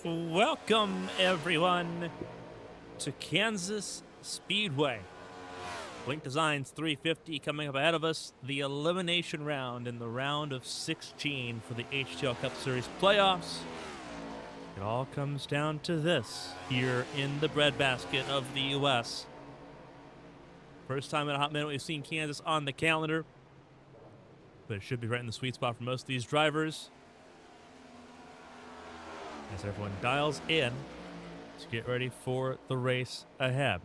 Welcome, everyone, to Kansas Speedway. Blink Designs 350 coming up ahead of us. The elimination round in the round of 16 for the HTL Cup Series playoffs. It all comes down to this here in the breadbasket of the U.S. First time in a hot minute we've seen Kansas on the calendar, but it should be right in the sweet spot for most of these drivers as everyone dials in to get ready for the race ahead.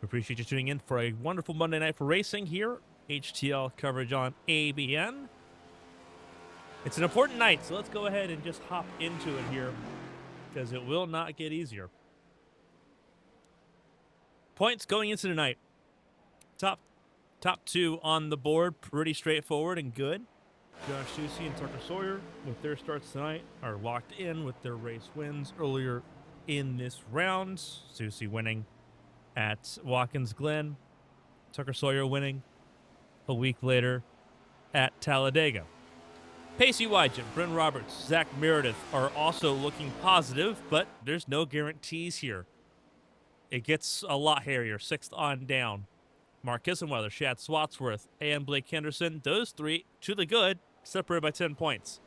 We appreciate you tuning in for a wonderful Monday night for racing here. HTL coverage on ABN. It's an important night, so let's go ahead and just hop into it here because it will not get easier. Points going into tonight. Top two on the board, pretty straightforward and good. Josh Susie and Tucker Sawyer, with their starts tonight, are locked in with their race wins earlier in this round. Susie winning at Watkins Glen. Tucker Sawyer winning a week later at Talladega. Pacey Wygen, Bryn Roberts, Zach Meredith are also looking positive, but there's no guarantees here. It gets a lot hairier, sixth on down. Mark Kissenweather, Shad Swatsworth, and Blake Henderson, those three to the good, separated by 10 points.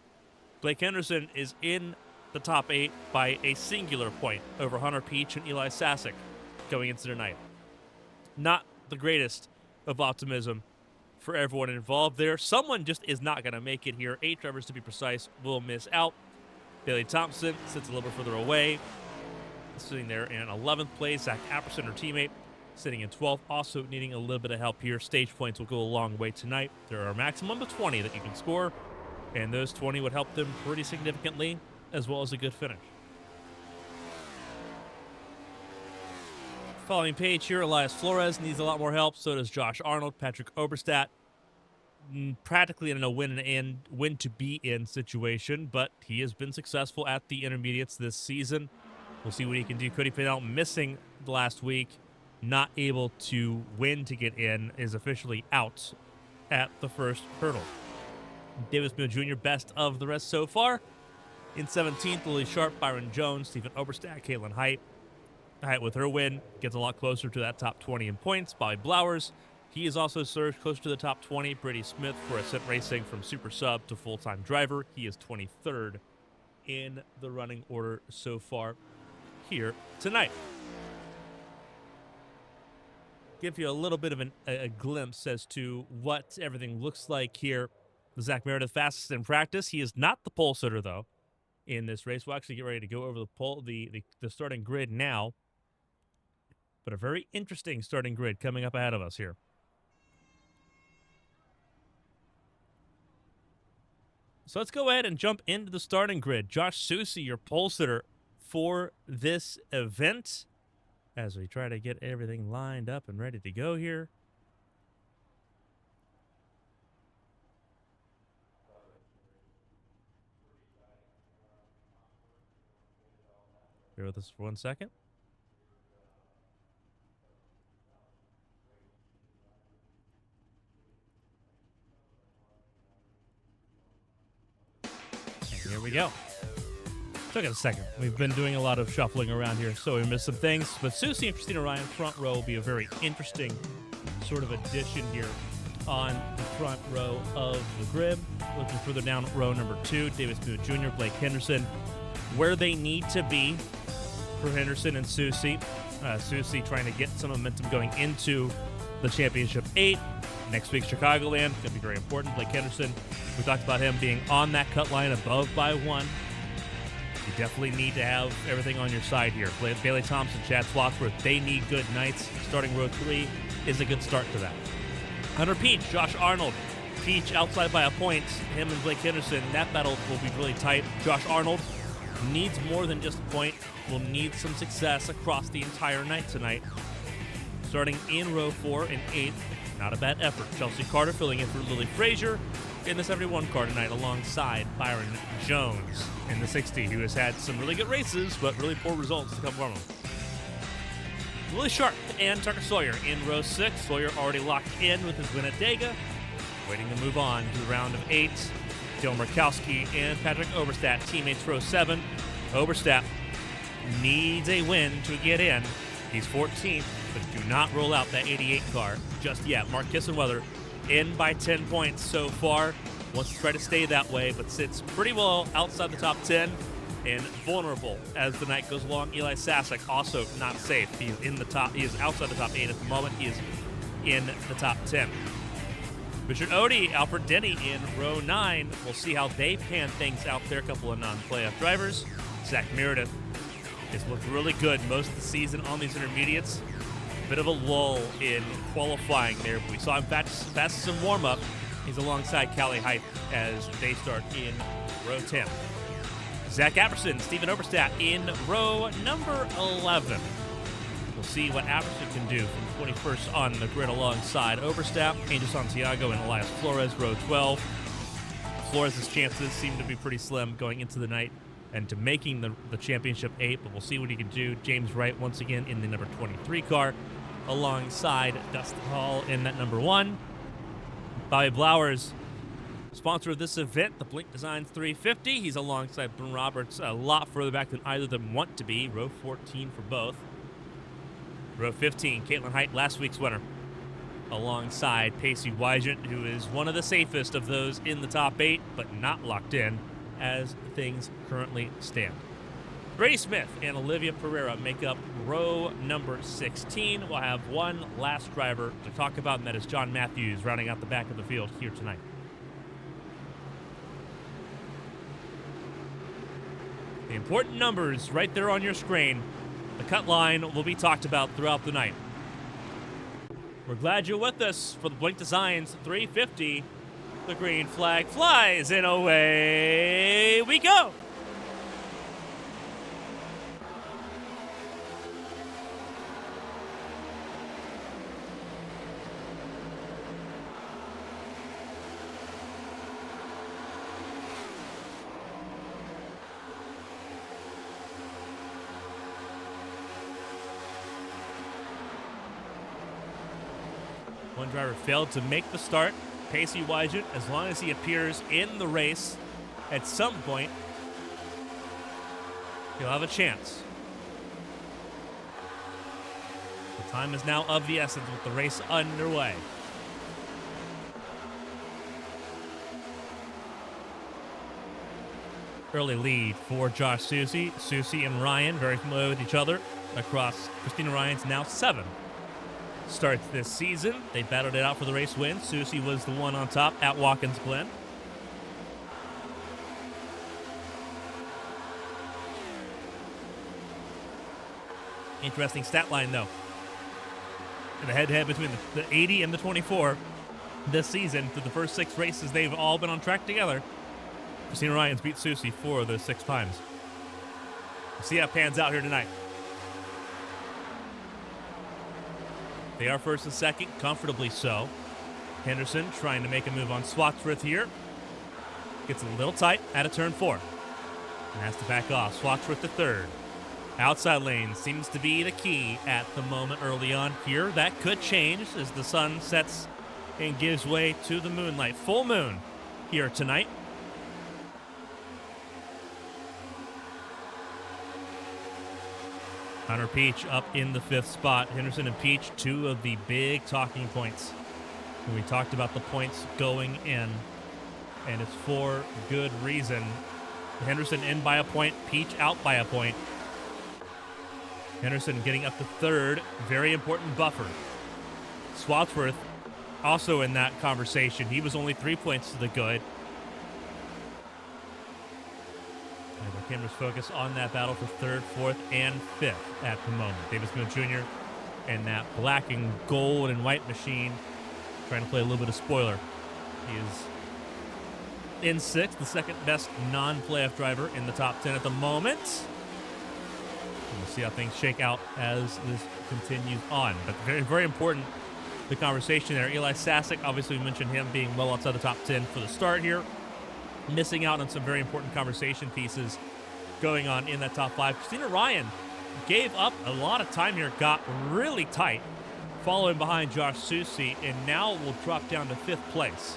Blake Henderson is in the top 8 by a singular point over Hunter Peach and Eli Sasek going into tonight. Not the greatest of optimism for everyone involved there. Someone just is not going to make it here. 8 drivers, to be precise, will miss out. Bailey Thompson sits a little bit further away, sitting there in 11th place. Zach Apperson, her teammate, sitting in 12th, also needing a little bit of help here. Stage points will go a long way tonight. There are a maximum of 20 that you can score, and those 20 would help them pretty significantly, as well as a good finish. Following page here, Elias Flores needs a lot more help. So does Josh Arnold, Patrick Oberstadt. Practically in a win to be in situation, but he has been successful at the intermediates this season. We'll see what he can do. Cody Fidel missing the last week, not able to win to get in, is officially out at the first hurdle. Davis Mill Jr., best of the rest so far. In 17th, Lily Sharp, Byron Jones, Stephen Oberstadt, Caitlin Height. Height with her win gets a lot closer to that top 20 in points. Bobby Blowers, he is also surged closer to the top 20. Brady Smith for Ascent Racing from super sub to full-time driver. He is 23rd in the running order so far here tonight. Give you a little bit of a glimpse as to what everything looks like here. Zach Meredith, fastest in practice. He is not the pole sitter, though, in this race. We'll actually get ready to go over the starting grid now. But a very interesting starting grid coming up ahead of us here. So let's go ahead and jump into the starting grid. Josh Susie, your pole sitter for this event, as we try to get everything lined up and ready to go here. Bear with us for 1 second. And here we go. Took it a second. We've been doing a lot of shuffling around here, so we missed some things. But Susie and Christina Ryan front row will be a very interesting sort of addition here on the front row of the grid. Looking further down row number 2, Davis Booth Jr., Blake Henderson, where they need to be for Henderson and Susie. Susie trying to get some momentum going into the Championship 8. Next week, Chicagoland, going to be very important. Blake Henderson, we talked about him being on that cut line above by 1. You definitely need to have everything on your side here. Bailey Thompson, Chad Slotsworth, they need good nights. Starting row 3 is a good start to that. Hunter Peach, Josh Arnold. Peach outside by a point. Him and Blake Henderson, that battle will be really tight. Josh Arnold needs more than just a point. Will need some success across the entire night tonight. Starting in row 4 and 8th. Not a bad effort. Chelsea Carter filling in for Lily Frazier in the 71 car tonight alongside Byron Jones in the 60, who has had some really good races, but really poor results to come from him. Lily Sharp and Tucker Sawyer in row 6. Sawyer already locked in with his win at Dega, waiting to move on to the round of 8. Dylan Murkowski and Patrick Oberstadt, teammates row 7. Oberstadt needs a win to get in. He's 14th, but do not roll out that 88 car just yet. Mark Kissenweather in by 10 points so far. Wants to try to stay that way, but sits pretty well outside the top 10 and vulnerable as the night goes along. Eli Sasek also not safe. He's in the top. He is outside the top 8 at the moment. He is in the top 10. Richard Odie, Alfred Denny in row 9. We'll see how they pan things out there. A couple of non-playoff drivers. Zach Meredith has looked really good most of the season on these intermediates. Bit of a lull in qualifying there, but we saw him fastest in warm-up. He's alongside Callie Height as they start in row 10. Zach Apperson, Stephen Oberstadt in row number 11. We'll see what Apperson can do from 21st on the grid alongside Oberstadt. Angel Santiago and Elias Flores, row 12. Flores' chances seem to be pretty slim going into the night and to making the championship 8, but we'll see what he can do. James Wright once again in the number 23 car alongside Dustin Hall in that number 1. Bobby Blowers, sponsor of this event, the Blink Designs 350. He's alongside Boone Roberts a lot further back than either of them want to be. Row 14 for both. Row 15, Caitlin Height, last week's winner, alongside Pacey Wygant, who is one of the safest of those in the top 8, but not locked in as things currently stand. Brady Smith and Olivia Pereira make up row number 16. We'll have one last driver to talk about, and that is John Matthews rounding out the back of the field here tonight. The important numbers right there on your screen. The cut line will be talked about throughout the night. We're glad you're with us for the Blink Designs 350. The green flag flies, and away we go. One driver failed to make the start. Pacey Wygant, as long as he appears in the race at some point, he'll have a chance. The time is now of the essence with the race underway. Early lead for Josh Susie. Susie and Ryan, very familiar with each other across Christina Ryan's now 7 starts this season. They battled it out for the race win. Susie was the one on top at Watkins Glen. Interesting stat line, though. The head-to-head between the 80 and the 24 this season. Through the first 6 races, they've all been on track together. Christina Ryan's beat Susie 4 of those 6 times. We'll see how it pans out here tonight. They are first and second, comfortably so. Henderson trying to make a move on Swatsworth here. Gets a little tight out of turn 4. And has to back off. Swatsworth to third. Outside lane seems to be the key at the moment early on here. That could change as the sun sets and gives way to the moonlight. Full moon here tonight. Hunter Peach up in the 5th spot. Henderson and Peach, 2 of the big talking points. And we talked about the points going in, and it's for good reason. Henderson in by a point, Peach out by a point. Henderson getting up to 3rd, very important buffer. Swatsworth also in that conversation. He was only 3 points to the good. And our cameras focus on that battle for 3rd, 4th, and 5th at the moment. Davis Mill Jr. and that black and gold and white machine trying to play a little bit of spoiler. He is in 6th, the second best non-playoff driver in the top 10 at the moment. And we'll see how things shake out as this continues on. But very, very important, the conversation there. Eli Sasek, obviously we mentioned him being well outside the top 10 for the start here. Missing out on some very important conversation pieces going on in that top 5. Christina Ryan gave up a lot of time here, got really tight, following behind Josh Susie, and now will drop down to 5th place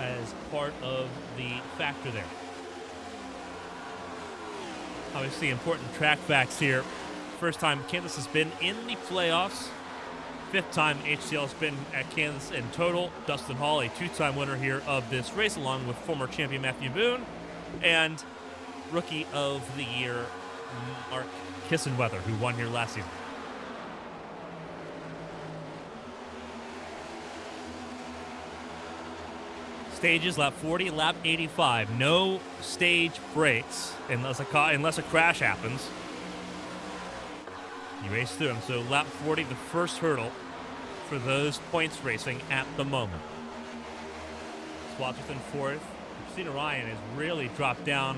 as part of the factor there. Obviously, important track facts here. First time Kansas has been in the playoffs. 5th time HTL has been at Kansas in total. Dustin Hall, a 2-time winner here of this race, along with former champion Matthew Boone and Rookie of the Year Mark Kissenweather, who won here last season. Stages, lap 40, lap 85. No stage breaks unless a crash happens. You race through them. So lap 40, the first hurdle for those points racing at the moment. Swatsworth in 4th. Christina Ryan has really dropped down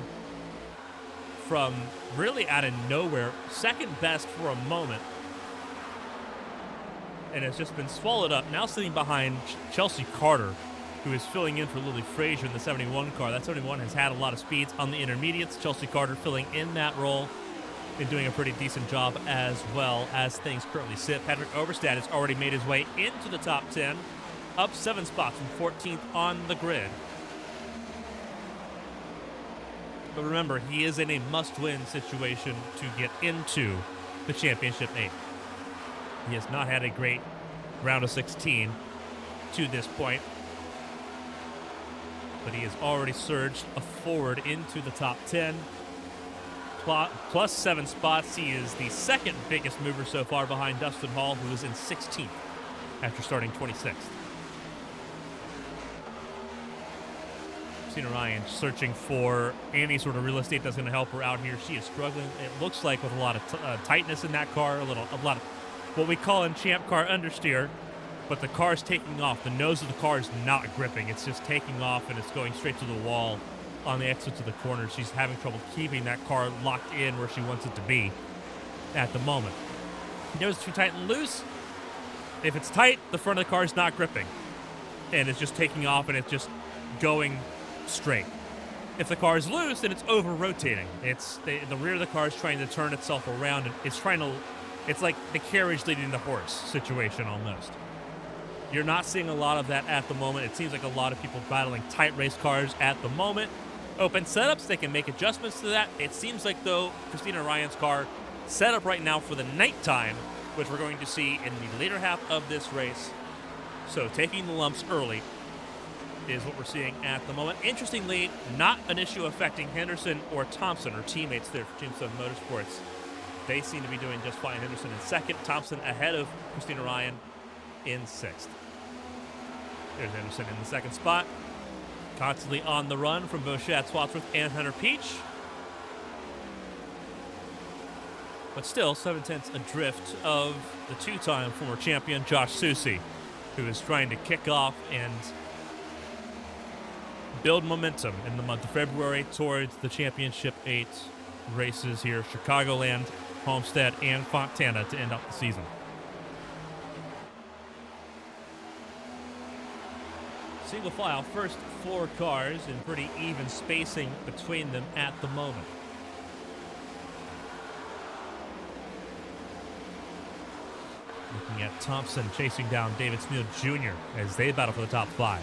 from really out of nowhere. 2nd best for a moment. And has just been swallowed up. Now sitting behind Chelsea Carter, who is filling in for Lily Frazier in the 71 car. That 71 has had a lot of speeds on the intermediates. Chelsea Carter filling in that role and doing a pretty decent job as well as things currently sit. Patrick Overstad has already made his way into the top 10, up 7 spots from 14th on the grid. But remember, he is in a must-win situation to get into the championship 8. He has not had a great round of 16 to this point, but he has already surged forward into the top 10. Plus 7 spots. He is the 2nd biggest mover so far behind Dustin Hall, who is in 16th after starting 26th. Christina Ryan searching for any sort of real estate that's going to help her out here. She is struggling, it looks like, with a lot of tightness in that car, a lot of what we call in Champ Car understeer, but the car is taking off. The nose of the car is not gripping. It's just taking off, and it's going straight to the wall on the exit to the corner. She's having trouble keeping that car locked in where she wants it to be at the moment. Nose too tight and loose. If it's tight, the front of the car is not gripping, and it's just taking off, and it's just going straight. If the car is loose, then it's over-rotating. The rear of the car is trying to turn itself around, and it's like the carriage leading the horse situation almost. You're not seeing a lot of that at the moment. It seems like a lot of people battling tight race cars at the moment. Open setups, they can make adjustments to that. It seems like, though, Christina Ryan's car set up right now for the nighttime, which we're going to see in the later half of this race. So taking the lumps early is what we're seeing at the moment. Interestingly, not an issue affecting Henderson or Thompson, or teammates there for Team 7 Motorsports. They seem to be doing just fine. Henderson in 2nd, Thompson ahead of Christina Ryan in 6th. There's Henderson in the 2nd spot. Constantly on the run from both Shad Swatsworth and Hunter Peach. But still, 7/10 adrift of the 2-time former champion Josh Susie, who is trying to kick off and build momentum in the month of February towards the Championship 8 races here, Chicagoland, Homestead, and Fontana, to end up the season. Single file, first 4 cars, and pretty even spacing between them at the moment. Looking at Thompson chasing down David Sneal Jr. as they battle for the top 5.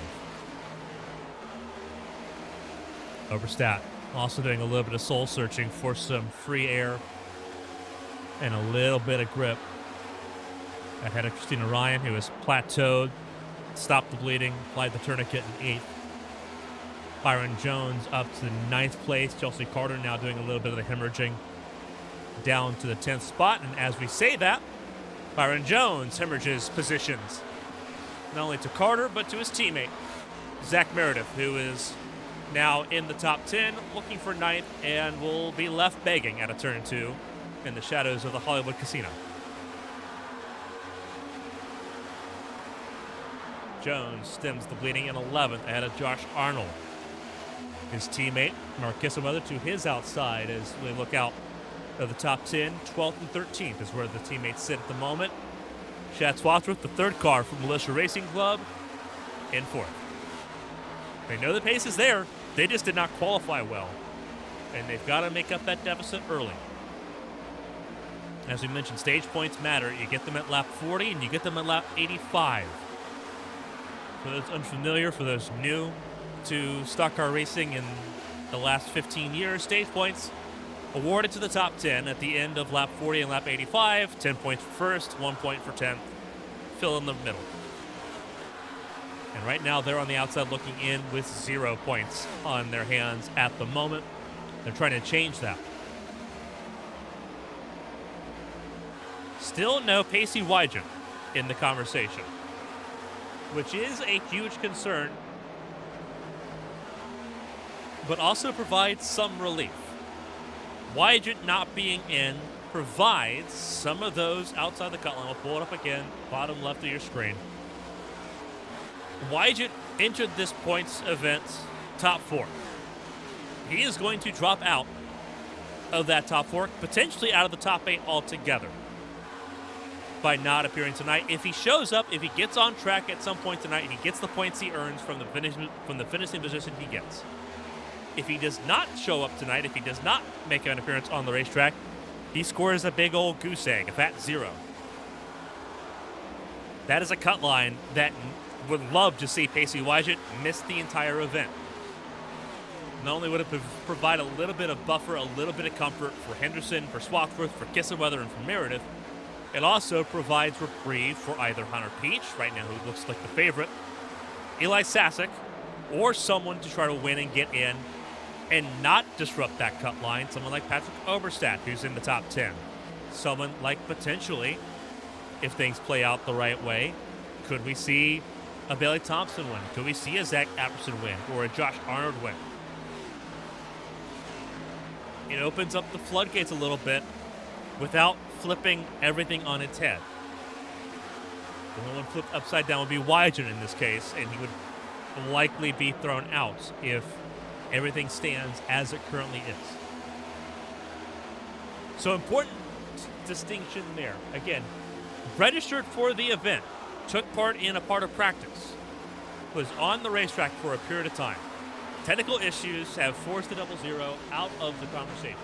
Overstat also doing a little bit of soul searching for some free air and a little bit of grip. Ahead of Christina Ryan, who has plateaued, stopped the bleeding, applied the tourniquet in 8th. Byron Jones up to 9th place. Chelsea Carter now doing a little bit of the hemorrhaging down to the 10th spot. And as we say that, Byron Jones hemorrhages positions, not only to Carter, but to his teammate, Zach Meredith, who is now in the top 10, looking for 9th, and will be left begging at a turn 2 in the shadows of the Hollywood Casino. Jones stems the bleeding in 11th ahead of Josh Arnold. His teammate, Mark Kissenweather, to his outside as we look out of the top 10. 12th and 13th is where the teammates sit at the moment. Shad Swatsworth, the 3rd car from Militia Racing Club, in 4th. They know the pace is there. They just did not qualify well, and they've got to make up that deficit early. As we mentioned, stage points matter. You get them at lap 40, and you get them at lap 85. For those unfamiliar, for those new to stock car racing in the last 15 years, stage points awarded to the top 10 at the end of lap 40 and lap 85. 10 points for first, 1 point for 10th. Fill in the middle. And right now they're on the outside looking in with 0 points on their hands at the moment. They're trying to change that. Still no Pacey Wygent in the conversation, which is a huge concern, but also provides some relief. Wygent not being in provides some of those outside the cut line. We'll pull it up again, bottom left of your screen. Wygent entered this points event top 4. He is going to drop out of that top 4, potentially out of the top 8 altogether by not appearing tonight. If he shows up, if he gets on track at some point tonight, and he gets the points he earns from the finishing position he gets. If he does not show up tonight, if he does not make an appearance on the racetrack, he scores a big old goose egg, a fat 0. That is a cut line that would love to see Pacey Wygent miss the entire event. Not only would it provide a little bit of buffer, a little bit of comfort for Henderson, for Swaksworth, for Kissenweather, and for Meredith, it also provides reprieve for either Hunter Peach, right now who looks like the favorite, Eli Sasek, or someone to try to win and get in and not disrupt that cut line. Someone like Patrick Oberstadt, who's in the top 10. Someone like, potentially, if things play out the right way, could we see a Bailey Thompson win? Could we see a Zach Apperson win or a Josh Arnold win? It opens up the floodgates a little bit without flipping everything on its head. The only one flipped upside down would be Wygent in this case, and he would likely be thrown out if everything stands as it currently is. So important distinction there. Again, registered for the event, took part in a part of practice, was on the racetrack for a period of time. Technical issues have forced the 0-0 out of the conversation.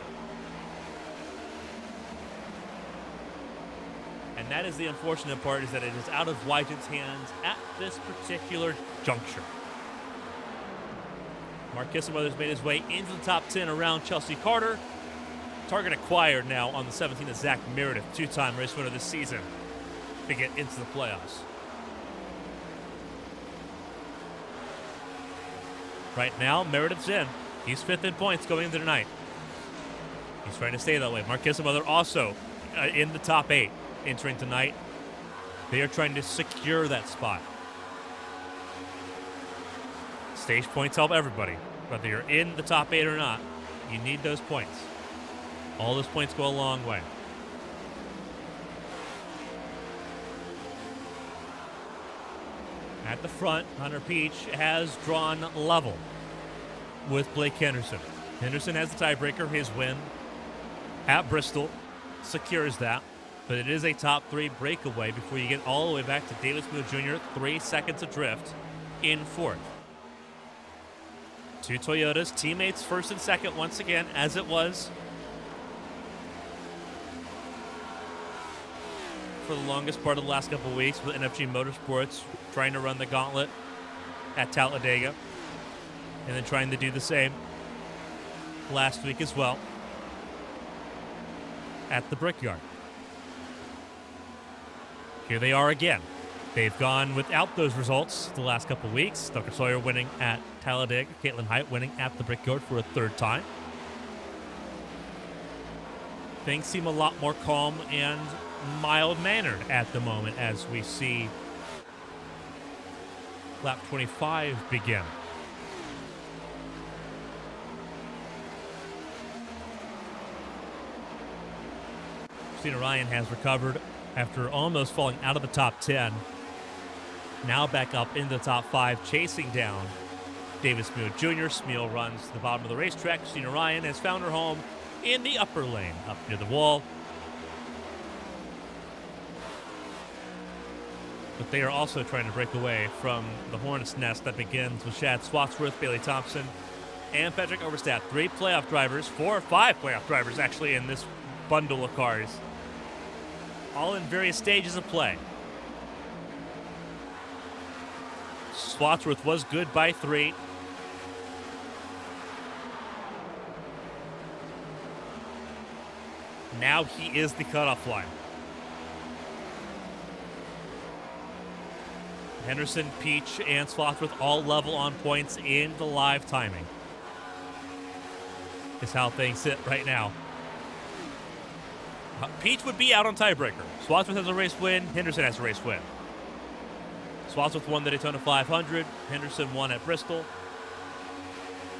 And that is the unfortunate part, is that it is out of Wygent's hands at this particular juncture. Mark Kissenweather's made his way into the top 10 around Chelsea Carter. Target acquired now on the 17th of Zach Meredith, 2-time race winner this season, to get into the playoffs. Right now, Meredith's in. He's 5th in points going into tonight. He's trying to stay that way. Mark Kissenweather also in the top 8 entering tonight. They are trying to secure that spot. Stage points help everybody. Whether you're in the top 8 or not, you need those points. All those points go a long way. At the front, Hunter Peach has drawn level with Blake Henderson. Henderson has the tiebreaker. His win at Bristol secures that. But it is a top 3 breakaway before you get all the way back to David Smooth Jr., 3 seconds adrift in 4th. 2 Toyotas, teammates 1st and 2nd once again, as it was for the longest part of the last couple of weeks, with NFG Motorsports trying to run the gauntlet at Talladega and then trying to do the same last week as well at the Brickyard. Here they are again. They've gone without those results the last couple of weeks. Tucker Sawyer winning at Talladega, Caitlin Height winning at the Brickyard for a 3rd time. Things seem a lot more calm and mild-mannered at the moment as we see lap 25 begin. Christina Ryan has recovered after almost falling out of the top 10. Now back up in the top 5, chasing down David Smeel Jr. Smeel runs to the bottom of the racetrack. Christina Ryan has found her home in the upper lane, up near the wall. But they are also trying to break away from the hornet's nest that begins with Shad Swaksworth, Bailey Thompson, and Patrick Oberstadt. 5 playoff drivers actually in this bundle of cars, all in various stages of play. Swaksworth was good by 3. Now he is the cutoff line. Henderson, Peach, and Slothworth all level on points in the live timing. Is how things sit right now. Peach would be out on tiebreaker. Slothworth has a race win. Henderson has a race win. Slothworth won the Daytona 500. Henderson won at Bristol.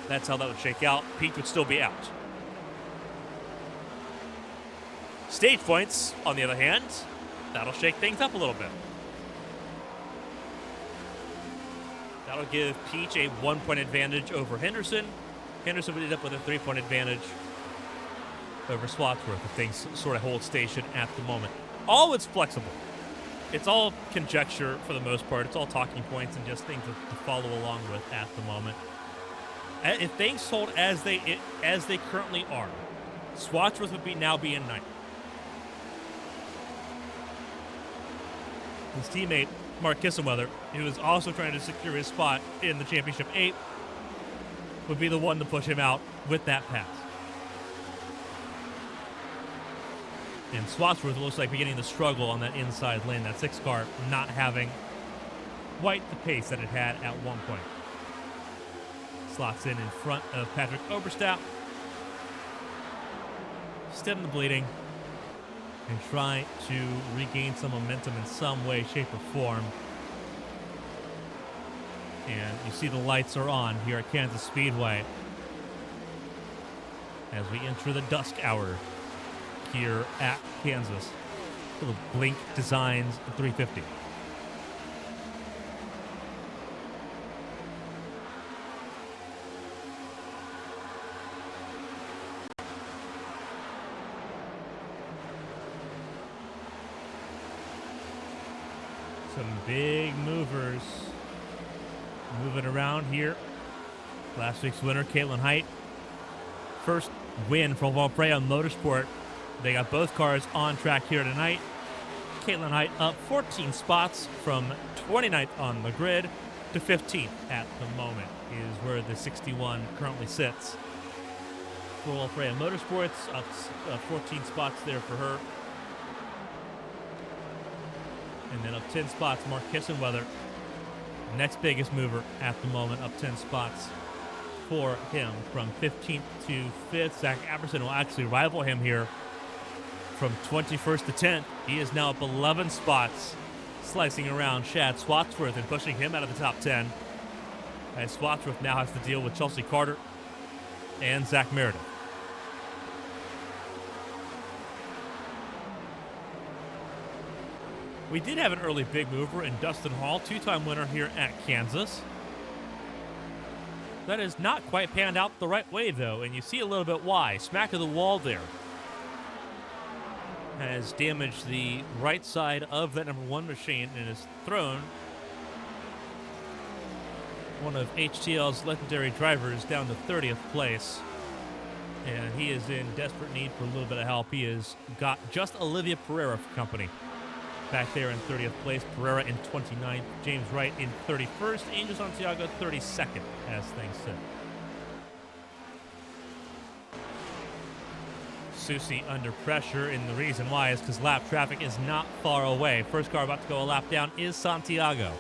That's how that would shake out. Peach would still be out. Stage points, on the other hand, that'll shake things up a little bit. That'll give Peach a 1-point advantage over Henderson. Henderson would end up with a 3-point advantage over Slothworth if things sort of hold station at the moment. All it's flexible. It's all conjecture for the most part. It's all talking points and just things to follow along with at the moment. If things hold as they currently are, Slothworth would now be in ninth. His teammate, Mark Kissenweather, who is also trying to secure his spot in the Championship 8, would be the one to push him out with that pass. And Slothworth looks like beginning to struggle on that inside lane, that 6 car not having quite the pace that it had at one point. Slots in front of Patrick Oberstadt. Stem the bleeding and try to regain some momentum in some way, shape, or form. And you see the lights are on here at Kansas Speedway as we enter the dusk hour here at Kansas. Little Blink Designs 350. Some big movers moving around here. Last week's winner, Caitlin Height. First win for Valpraya Motorsport. They got both cars on track here tonight. Caitlin Height up 14 spots from 29th on the grid to 15th at the moment is where the 61 currently sits. For Valpraya Motorsports, up 14 spots there for her. And then up 10 spots, Mark Kissenweather, next biggest mover at the moment, up 10 spots for him from 15th to 5th. Zach Apperson will actually rival him here from 21st to 10th. He is now up 11 spots, slicing around Chad Slothworth and pushing him out of the top 10. As Slothworth now has to deal with Chelsea Carter and Zach Meredith. We did have an early big mover in Dustin Hall, 2-time winner here at Kansas. That has not quite panned out the right way, though, and you see a little bit why. Smack of the wall there has damaged the right side of that number 1 machine and has thrown one of HTL's legendary drivers down to 30th place. And he is in desperate need for a little bit of help. He has got just Olivia Pereira for company back there in 30th place. Pereira in 29th. James Wright in 31st. Angel Santiago 32nd as things sit. Susie under pressure, and the reason why is because lap traffic is not far away. First car about to go a lap down is Santiago,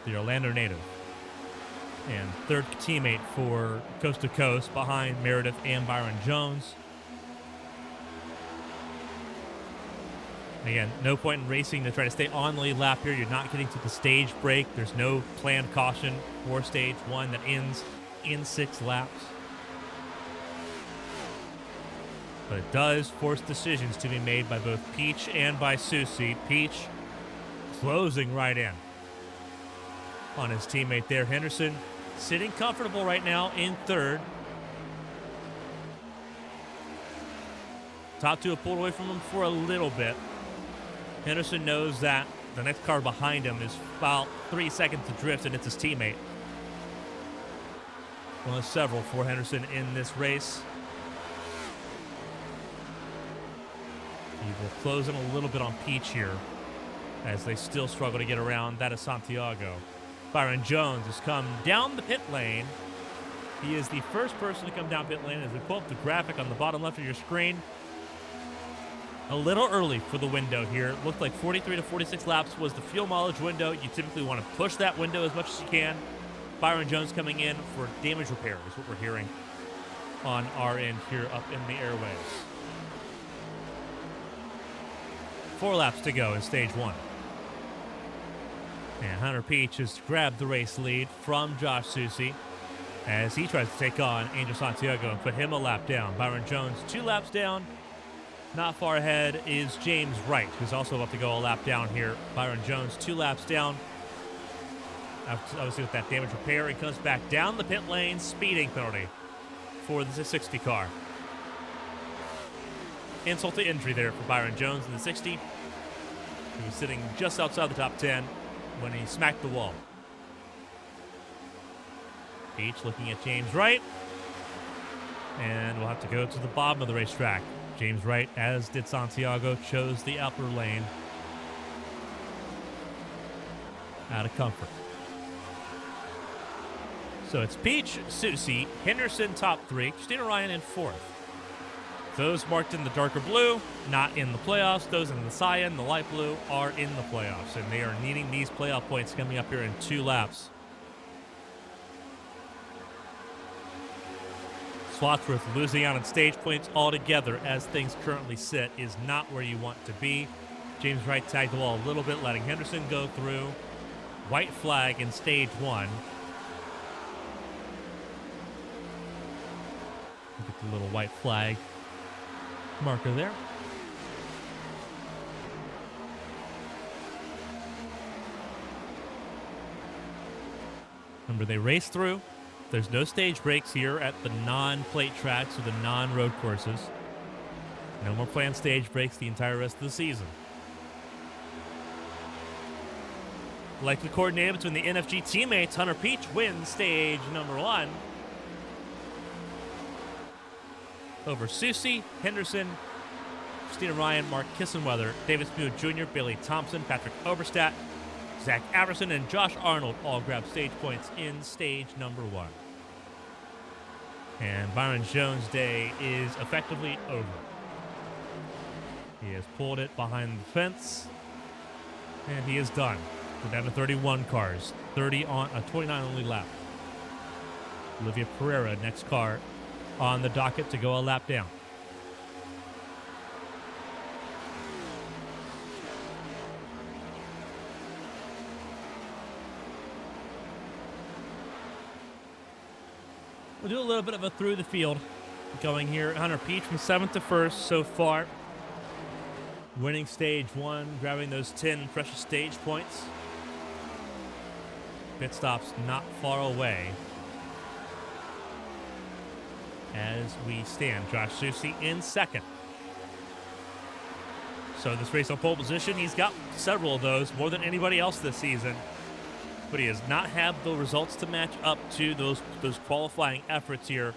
the Orlando native. And third teammate for Coast to Coast behind Meredith and Byron Jones. Again, no point in racing to try to stay on the lead lap here. You're not getting to the stage break. There's no planned caution for stage 1 that ends in 6 laps. But it does force decisions to be made by both Peach and by Susie. Peach closing right in on his teammate there. Henderson sitting comfortable right now in 3rd. Top 2 have pulled away from him for a little bit. Henderson knows that the next car behind him is about 3 seconds to drift, and it's his teammate. One of several for Henderson in this race. He will close in a little bit on Peach here as they still struggle to get around. That is Santiago. Byron Jones has come down the pit lane. He is the first person to come down pit lane as we pull up the graphic on the bottom left of your screen. a little early for the window here. It looked like 43 to 46 laps was the fuel mileage window. You typically want to push that window as much as you can. Byron Jones coming in for damage repair is what we're hearing on our end here up in the airways. 4 laps to go in stage 1. And Hunter Peach has grabbed the race lead from Josh Soucy as he tries to take on Angel Santiago and put him a lap down. Byron Jones 2 laps down. Not far ahead is James Wright, who's also about to go a lap down here. Byron Jones 2 laps down. Obviously with that damage repair, he comes back down the pit lane, speeding penalty for the 60 car. Insult to injury there for Byron Jones in the 60. He was sitting just outside the top 10 when he smacked the wall. Peach looking at James Wright. And we'll have to go to the bottom of the racetrack. James Wright, as did Santiago, chose the upper lane out of comfort. So it's Peach, Soucy, Henderson top 3, Christina Ryan in 4th. Those marked in the darker blue, not in the playoffs. Those in the cyan, the light blue, are in the playoffs, and they are needing these playoff points coming up here in 2 laps. Slotsworth losing out on stage points altogether as things currently sit is not where you want to be. James Wright tagged the wall a little bit, letting Henderson go through. White flag in stage 1. Look at the little white flag marker there. Remember, they race through. There's no stage breaks here at the non-plate tracks or the non-road courses. No more planned stage breaks the entire rest of the season. Likely coordinated between the NFG teammates, Hunter Peach wins stage number 1 over Soucy, Henderson, Christina Ryan, Mark Kissenweather, David Smoot Jr., Billy Thompson, Patrick Oberstadt, Zach Averson, and Josh Arnold all grab stage points in stage number 1. And Byron Jones' day is effectively over. He has pulled it behind the fence, and he is done. We're down to 31 cars, 30 on a 29 only lap. Olivia Pereira, next car on the docket to go a lap down. We'll do a little bit of a through the field going here. Hunter Peach from 7th to 1st so far. Winning stage 1, grabbing those 10 precious stage points. Pit stops not far away as we stand. Josh Soucy in 2nd. So this race on pole position, he's got several of those, more than anybody else this season. But he has not had the results to match up to those qualifying efforts here.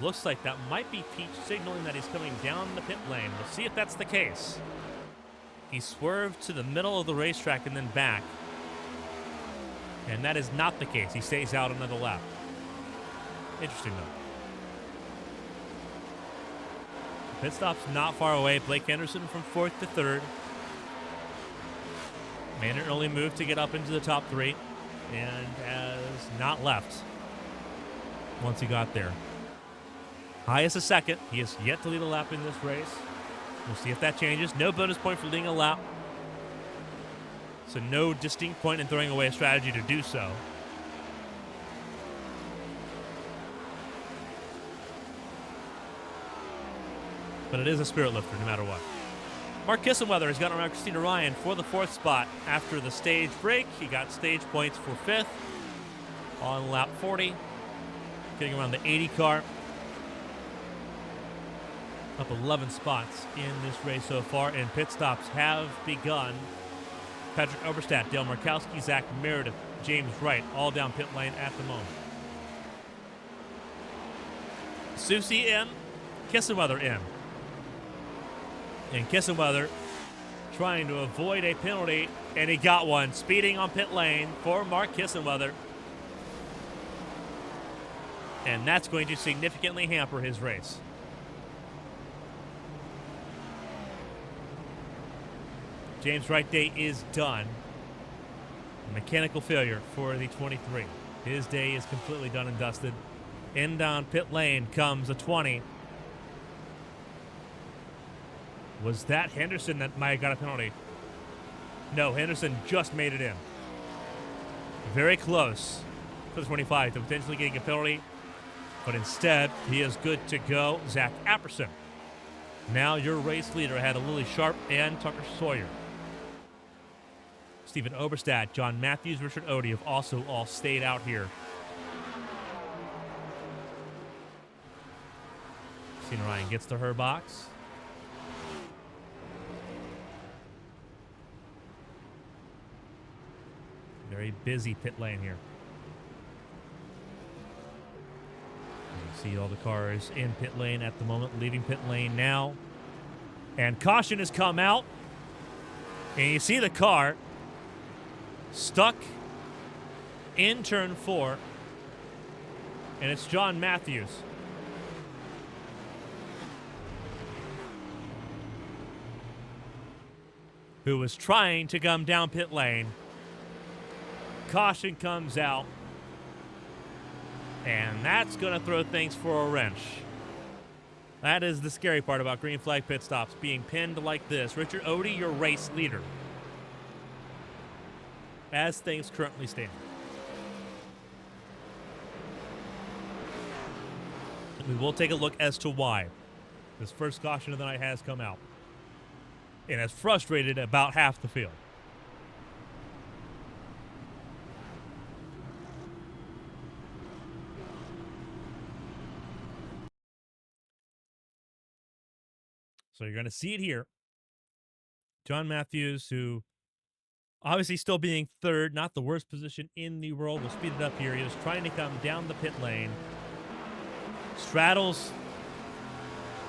Looks like that might be Peach signaling that he's coming down the pit lane. We'll see if that's the case. He swerved to the middle of the racetrack and then back. And that is not the case. He stays out another lap. Interesting, though. Pit stop's not far away. Blake Henderson from 4th to 3rd. Made an early move to get up into the top 3 and has not left once he got there. High as a 2nd. He has yet to lead a lap in this race. We'll see if that changes. No bonus point for leading a lap. So no distinct point in throwing away a strategy to do so. But it is a spirit lifter no matter what. Mark Kissenweather has gotten around Christina Ryan for the 4th spot after the stage break. He got stage points for 5th on lap 40. Getting around the 80 car. Up 11 spots in this race so far, and pit stops have begun. Patrick Oberstadt, Dale Markowski, Zach Meredith, James Wright, all down pit lane at the moment. Soucy in, Kissenweather in. And Kissenweather trying to avoid a penalty, and he got one. Speeding on pit lane for Mark Kissenweather. And that's going to significantly hamper his race. James Wright Day is done. Mechanical failure for the 23. His day is completely done and dusted. In down pit lane comes a 20. Was that Henderson that might have got a penalty? No, Henderson just made it in. Very close for the 25 to potentially getting a penalty. But instead, he is good to go. Zach Apperson. Now your race leader ahead of Lily Sharp and Tucker Sawyer. Stephen Oberstadt, John Matthews, Richard Odie have also all stayed out here. Sienna Ryan gets to her box. Very busy pit lane here. You see all the cars in pit lane at the moment, leaving pit lane now. And caution has come out. And you see the car stuck in turn 4. And it's John Matthews. Who was trying to come down pit lane. Caution comes out. And that's going to throw things for a wrench. That is the scary part about green flag pit stops, being pinned like this. Richard Odie, your race leader. As things currently stand. We will take a look as to why this first caution of the night has come out. And has frustrated about half the field. So you're going to see it here. John Matthews, who obviously still being third, not the worst position in the world. We'll speed it up here. He was trying to come down the pit lane. Straddles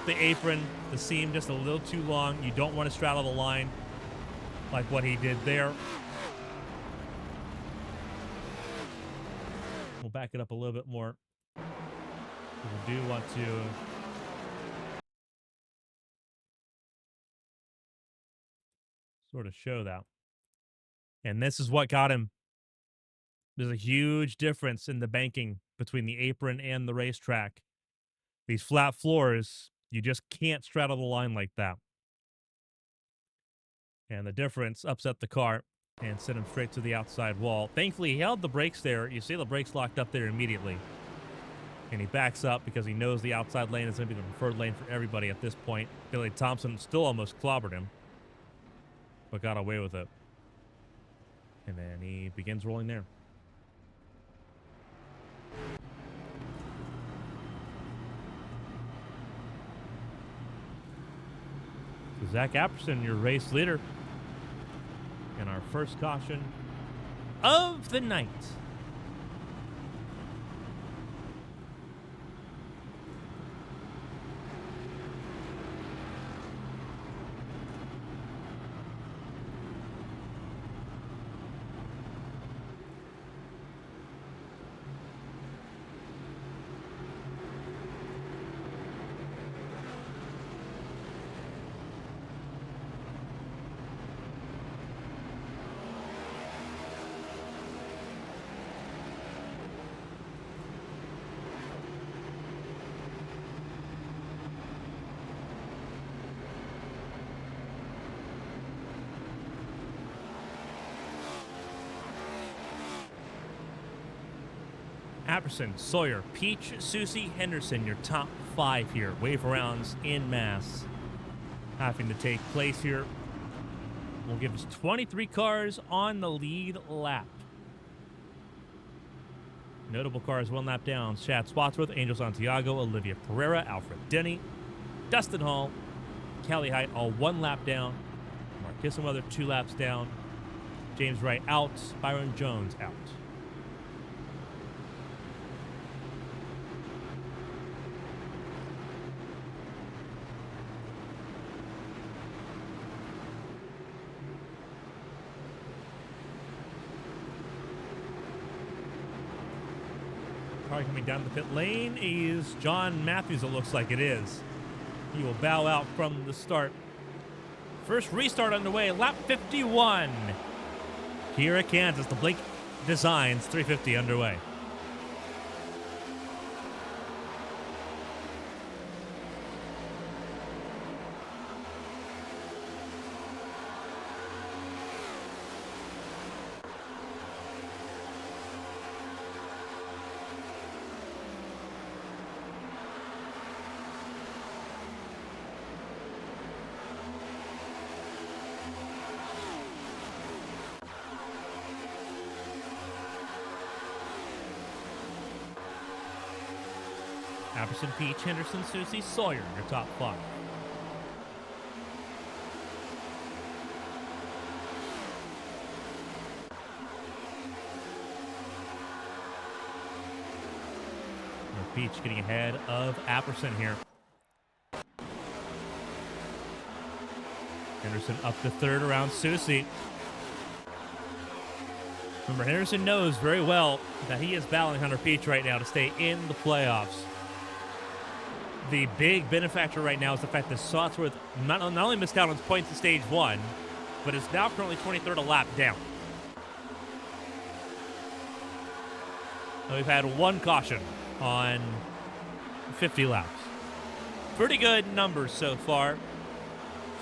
the apron, the seam just a little too long. You don't want to straddle the line like what he did there. We'll back it up a little bit more. We do want to sort of show that. And this is what got him. There's a huge difference in the banking between the apron and the racetrack. These flat floors, you just can't straddle the line like that. And the difference upset the car and sent him straight to the outside wall. Thankfully, he held the brakes there. You see the brakes locked up there immediately. And he backs up because he knows the outside lane is going to be the preferred lane for everybody at this point. Billy Thompson still almost clobbered him, but got away with it. And then he begins rolling there. So Zach Apperson, your race leader, and our first caution of the night. Apperson, Sawyer, Peach, Susie, Henderson, your top 5 here. Wave rounds in mass having to take place here. Will give us 23 cars on the lead lap. Notable cars 1 lap down. Chad Spotsworth, Angel Santiago, Olivia Pereira, Alfred Denny, Dustin Hall, Callie Height, all 1 lap down. Mark Kissenweather, 2 laps down. James Wright out. Byron Jones out. Car coming down the pit lane is John Matthews, it looks like it is. He will bow out from the start. First restart underway, lap 51. Here at Kansas, the Blake Designs 350 underway. Apperson, Peach, Henderson, Susie, Sawyer, your top 5. And Peach getting ahead of Apperson here. Henderson up to third around Susie. Remember, Henderson knows very well that he is battling Hunter Peach right now to stay in the playoffs. The big benefactor right now is the fact that Sotsworth not only missed out on points in stage 1, but is now currently 23rd a lap down. And we've had one caution on 50 laps. Pretty good numbers so far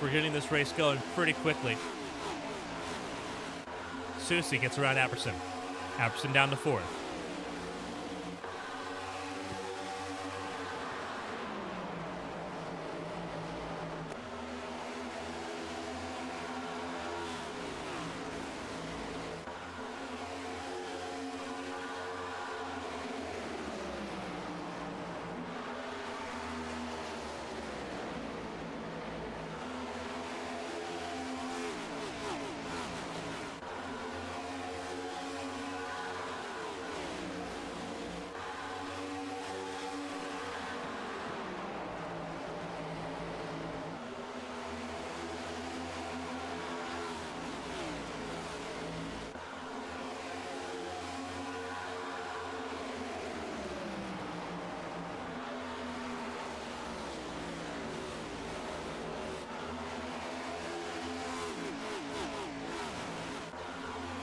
for getting this race going pretty quickly. Susie gets around Apperson. Apperson down to 4th.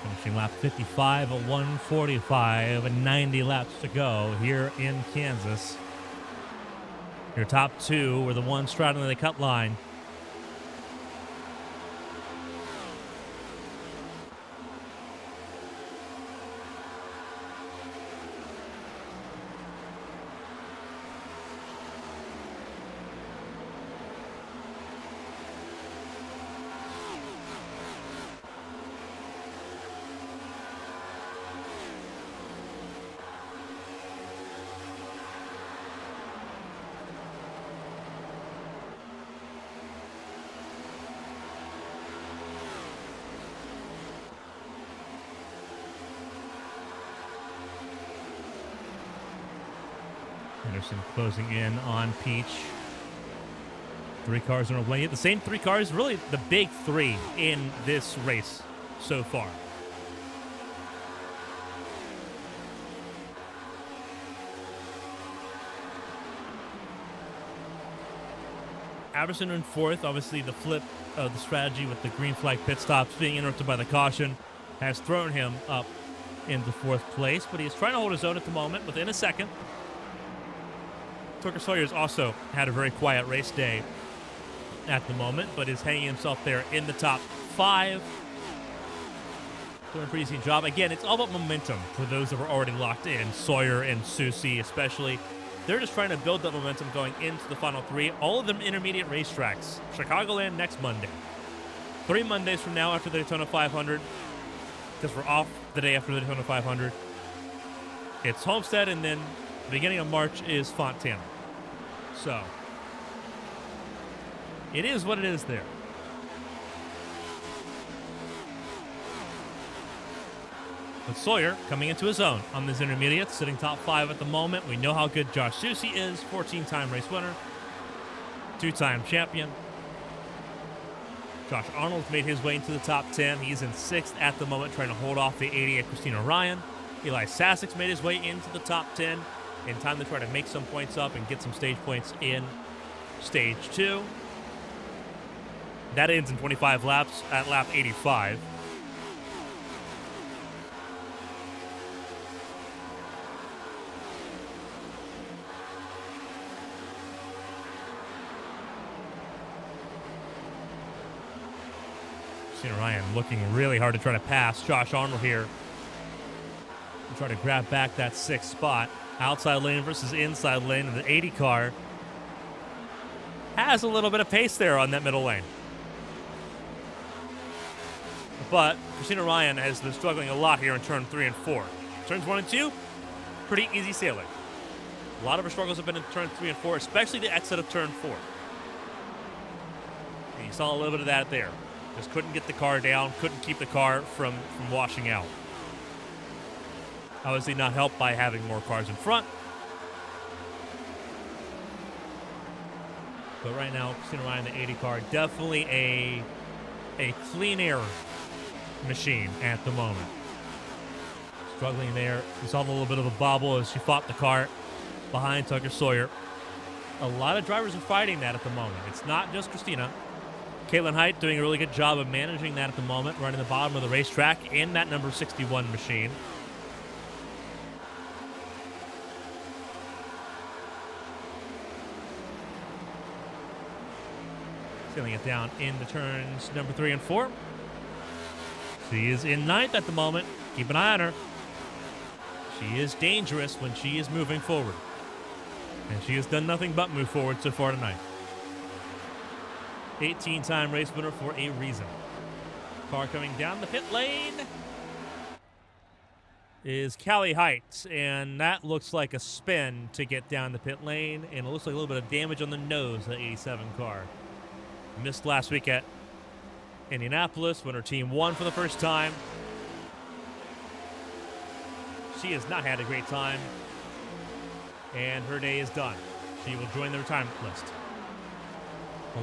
Finishing lap 55 at 1:45 and 90 laps to go here in Kansas. Your top 2 were the ones straddling the cut line. Henderson closing in on Peach. 3 cars in a way. The same 3 cars, really the big 3 in this race so far. Apperson in 4th. Obviously, the flip of the strategy with the green flag pit stops being interrupted by the caution has thrown him up into 4th place, but he's trying to hold his own at the moment within a second. Tucker Sawyer's also had a very quiet race day at the moment, but is hanging himself there in the top 5. Doing a pretty decent job. Again, it's all about momentum for those that were already locked in. Sawyer and Susie especially. They're just trying to build that momentum going into the final 3. All of them intermediate racetracks. Chicagoland next Monday. 3 Mondays from now after the Daytona 500, because we're off the day after the Daytona 500. It's Homestead, and then the beginning of March is Fontana. So, it is what it is there. But Sawyer coming into his own on these intermediates, sitting top 5 at the moment. We know how good Josh Susie is, 14-time race winner, 2-time champion. Josh Arnold's made his way into the top 10. He's in 6th at the moment, trying to hold off the 88 Christina Ryan. Eli Sassik's made his way into the top 10 in time to try to make some points up and get some stage points in stage 2. That ends in 25 laps at lap 85. Sienna Ryan looking really hard to try to pass Josh Arnold here. And try to grab back that 6th spot. Outside lane versus inside lane, and the 80 car has a little bit of pace there on that middle lane. But Christina Ryan has been struggling a lot here in turn 3 and 4. Turns 1 and 2, pretty easy sailing. A lot of her struggles have been in turn 3 and 4, especially the exit of turn 4. And you saw a little bit of that there. Just couldn't get the car down, couldn't keep the car from washing out. Obviously not helped by having more cars in front. But right now, Christina Ryan, the 80 car, definitely a clean air machine at the moment. Struggling there. We saw a little bit of a bobble as she fought the car behind Tucker Sawyer. A lot of drivers are fighting that at the moment. It's not just Christina. Caitlin Height doing a really good job of managing that at the moment, running the bottom of the racetrack in that number 61 machine. Sealing it down in the turns number 3 and 4. She is in 9th at the moment. Keep an eye on her. She is dangerous when she is moving forward. And she has done nothing but move forward so far tonight. 18-time race winner for a reason. Car coming down the pit lane is Callie Heights, and that looks like a spin to get down the pit lane, and it looks like a little bit of damage on the nose of the 87 car. Missed last week at Indianapolis when her team won for the first time. She has not had a great time, and her day is done. She will join the retirement list,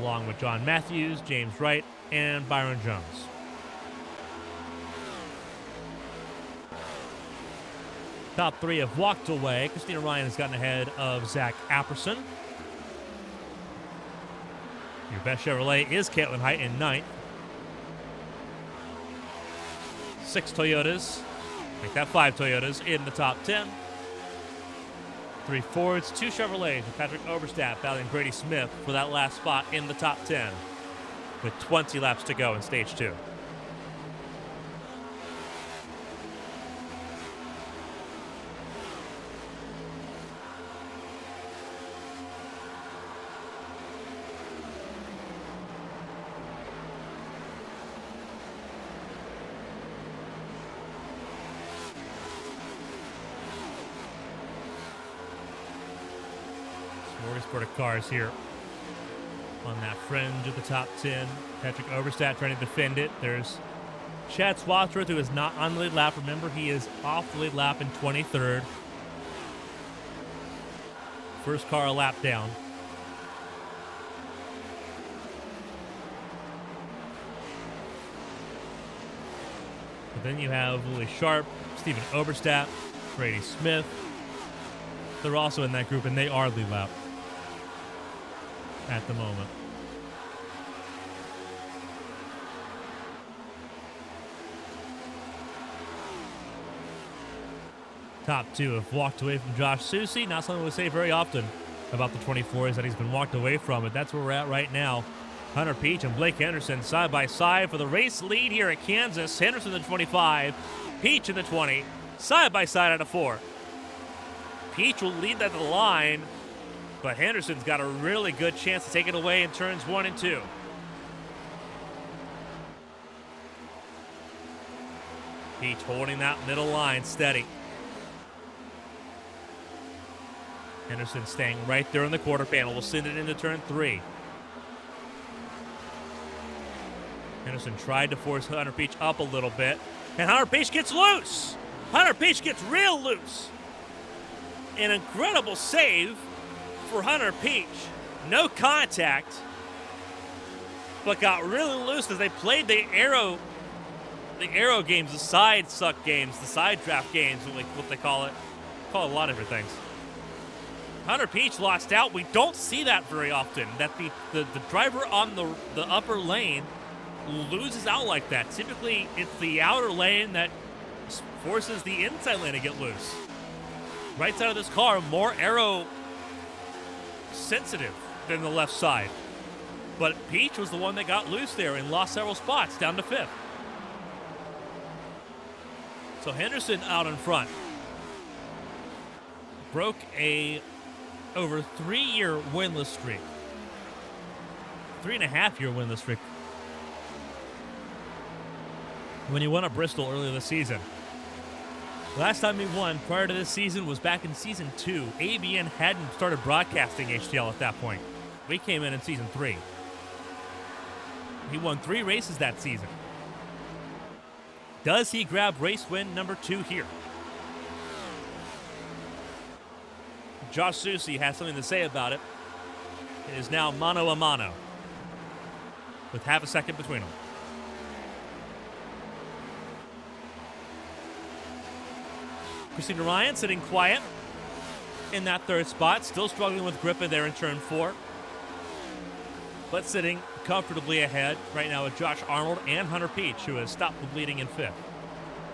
along with John Matthews, James Wright, and Byron Jones. Top 3 have walked away. Christina Ryan has gotten ahead of Zach Apperson. Your best Chevrolet is Caitlin Height in 9th. 6 Toyotas, make that 5 Toyotas in the top 10. 3 Fords, 2 Chevrolets, with Patrick Oberstadt battling Brady Smith for that last spot in the top 10, with 20 laps to go in stage 2. Smorgasbord of cars here on that fringe of the top 10. Patrick Oberstadt trying to defend it. There's Chad Swathworth, who is not on the lead lap. Remember, he is off the lead lap in 23rd. First car a lap down. But then you have Lily Sharp, Stephen Oberstadt, Brady Smith. They're also in that group, and they are lead lap at the moment. Top 2 have walked away from Josh Soucy. Not something we say very often about the 24 is that he's been walked away from it. That's where we're at right now. Hunter Peach and Blake Henderson side by side for the race lead here at Kansas. Henderson in the 25, Peach in the 20, side by side out of 4. Peach will lead that to the line, but Henderson's got a really good chance to take it away in turns 1 and 2. Peach holding that middle line steady. Henderson staying right there in the quarter panel. We'll send it into turn 3. Henderson tried to force Hunter Peach up a little bit, and Hunter Peach gets loose. Hunter Peach gets real loose. An incredible save for Hunter Peach. No contact, but got really loose as they played the arrow games, the side suck games, the side draft games, what they call it. Call it a lot of different things. Hunter Peach lost out. We don't see that very often, that the driver on the upper lane loses out like that. Typically, it's the outer lane that forces the inside lane to get loose. Right side of this car, more aero sensitive than the left side. But Peach was the one that got loose there and lost several spots down to 5th. So Henderson out in front. Broke a over 3-year winless streak. 3.5-year winless streak. When he won at Bristol earlier this season. Last time he won prior to this season was back in Season 2. ABN hadn't started broadcasting HTL at that point. We came in Season 3. He won 3 races that season. Does he grab race win number 2 here? Josh Susie has something to say about it. It is now mano a mano with half a second between them. Christina Ryan sitting quiet in that 3rd spot, still struggling with grip in there in turn 4, but sitting comfortably ahead right now with Josh Arnold and Hunter Peach, who has stopped the bleeding in 5th.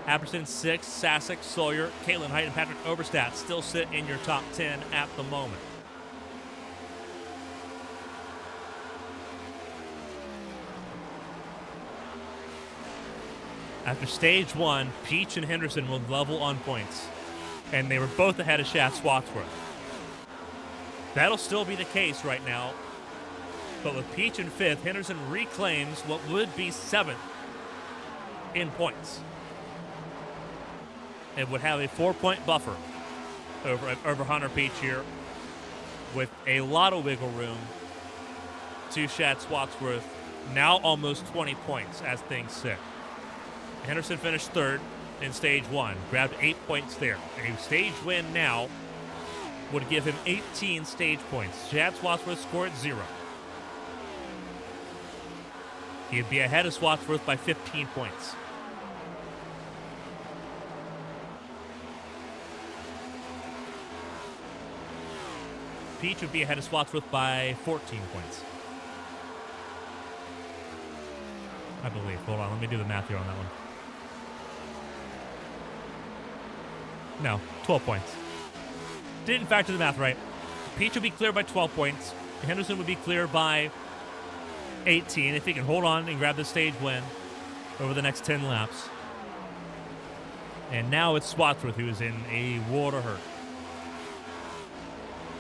Apperson 6th, Sasek, Sawyer, Caitlin Height, and Patrick Oberstadt still sit in your top 10 at the moment. After stage 1, Peach and Henderson were level on points, and they were both ahead of Shat Swatsworth. That'll still be the case right now, but with Peach in 5th, Henderson reclaims what would be 7th in points. It would have a 4-point buffer over Hunter Peach here, with a lot of wiggle room to Shat Swatsworth, now almost 20 points as things sit. Henderson finished 3rd in stage 1, grabbed 8 points there. A stage win now would give him 18 stage points. Shat Swatsworth scored 0. He'd be ahead of Swatsworth by 15 points. Peach would be ahead of Swatsworth by 14 points. I believe. Hold on, let me do the math here on that one. No, 12 points. Didn't factor the math right. Peach would be clear by 12 points. Henderson would be clear by 18 if he can hold on and grab the stage win over the next 10 laps. And now it's Swatsworth who is in a world of hurt.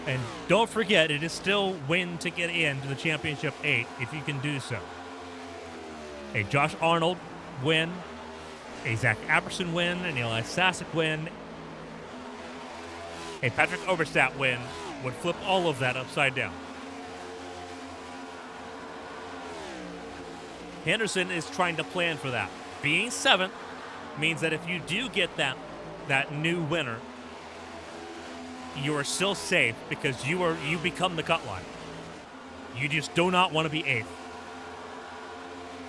And don't forget, it is still win to get into the Championship 8 if you can do so. A Josh Arnold win, a Zach Apperson win, an Eli Sasek win, a Patrick Oberstadt win would flip all of that upside down. Henderson is trying to plan for that. Being 7th means that if you do get that new winner, you are still safe because you become the cut line. You just do not want to be 8th.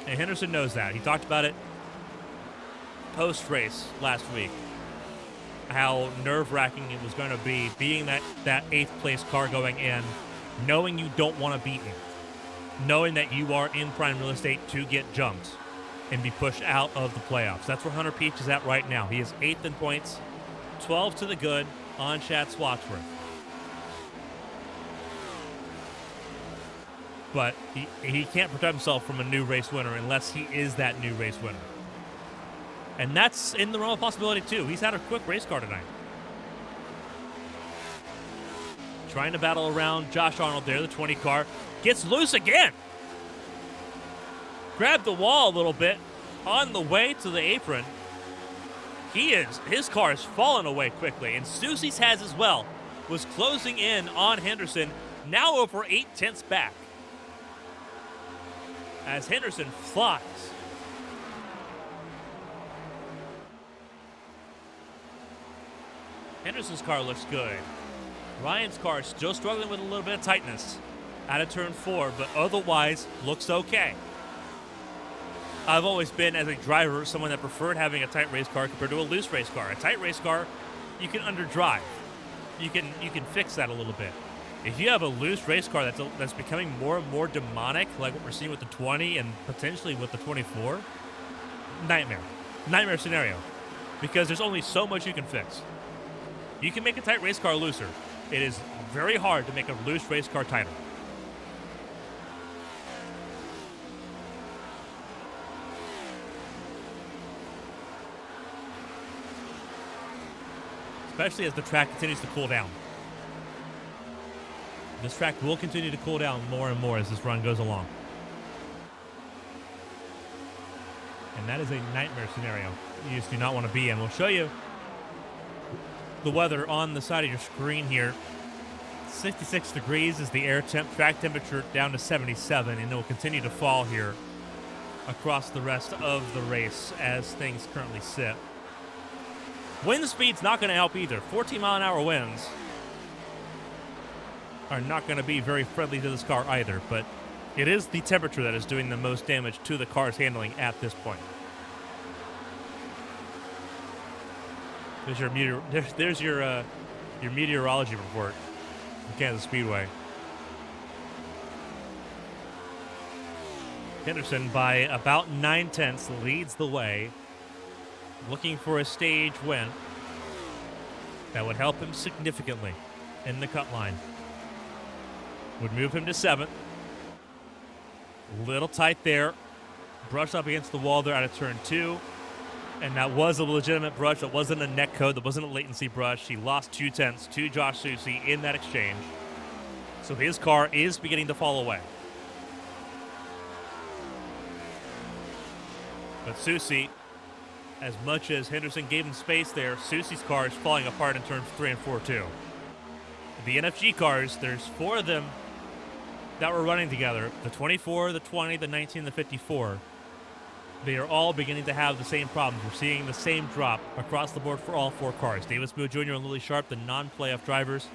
And Henderson knows that. He talked about it post-race last week, how nerve-wracking it was going to be being that 8th place car going in, knowing you don't want to be 8th, knowing that you are in prime real estate to get jumped and be pushed out of the playoffs. That's where Hunter Peach is at right now. He is 8th in points, 12 to the good on Shat Swatsworth. But he can't protect himself from a new race winner unless he is that new race winner. And that's in the realm of possibility, too. He's had a quick race car tonight. Trying to battle around Josh Arnold there, the 20 car. Gets loose again. Grabbed the wall a little bit on the way to the apron. His car is falling away quickly, and Susie's has as well. Was closing in on Henderson, now over 8/10 back. As Henderson flies. Henderson's car looks good. Ryan's car is still struggling with a little bit of tightness out of turn 4, but otherwise looks okay. I've always been, as a driver, someone that preferred having a tight race car compared to a loose race car. A tight race car, you can underdrive. you can fix that a little bit. If you have a loose race car that's becoming more and more demonic, like what we're seeing with the 20 and potentially with the 24, nightmare scenario, because there's only so much you can fix. You can make a tight race car looser. It is very hard to make a loose race car tighter. Especially as the track continues to cool down. This track will continue to cool down more and more as this run goes along. And that is a nightmare scenario you just do not want to be in. We'll show you the weather on the side of your screen here. 66 degrees is the air temp. Track temperature down to 77, and it will continue to fall here across the rest of the race as things currently sit. Wind speed's not going to help either. 14-mile-an-hour winds are not going to be very friendly to this car either, but it is the temperature that is doing the most damage to the car's handling at this point. There's your meteorology report from Kansas Speedway. Henderson, by about 9/10, leads the way, looking for a stage win that would help him significantly in the cut line. Would move him to 7th. Little tight there. Brush up against the wall there out of turn 2. And that was a legitimate brush. That wasn't a neck code. That wasn't a latency brush. He lost 2/10 to Josh Soucy in that exchange. So his car is beginning to fall away. But Soucy, as much as Henderson gave him space there, Soucy's car is falling apart in turns 3 and 4 too. The NFG cars, there's 4 of them that were running together. The 24, the 20, the 19, the 54. They are all beginning to have the same problems. We're seeing the same drop across the board for all 4 cars. Davis Boo Jr. and Lily Sharp, the non-playoff drivers,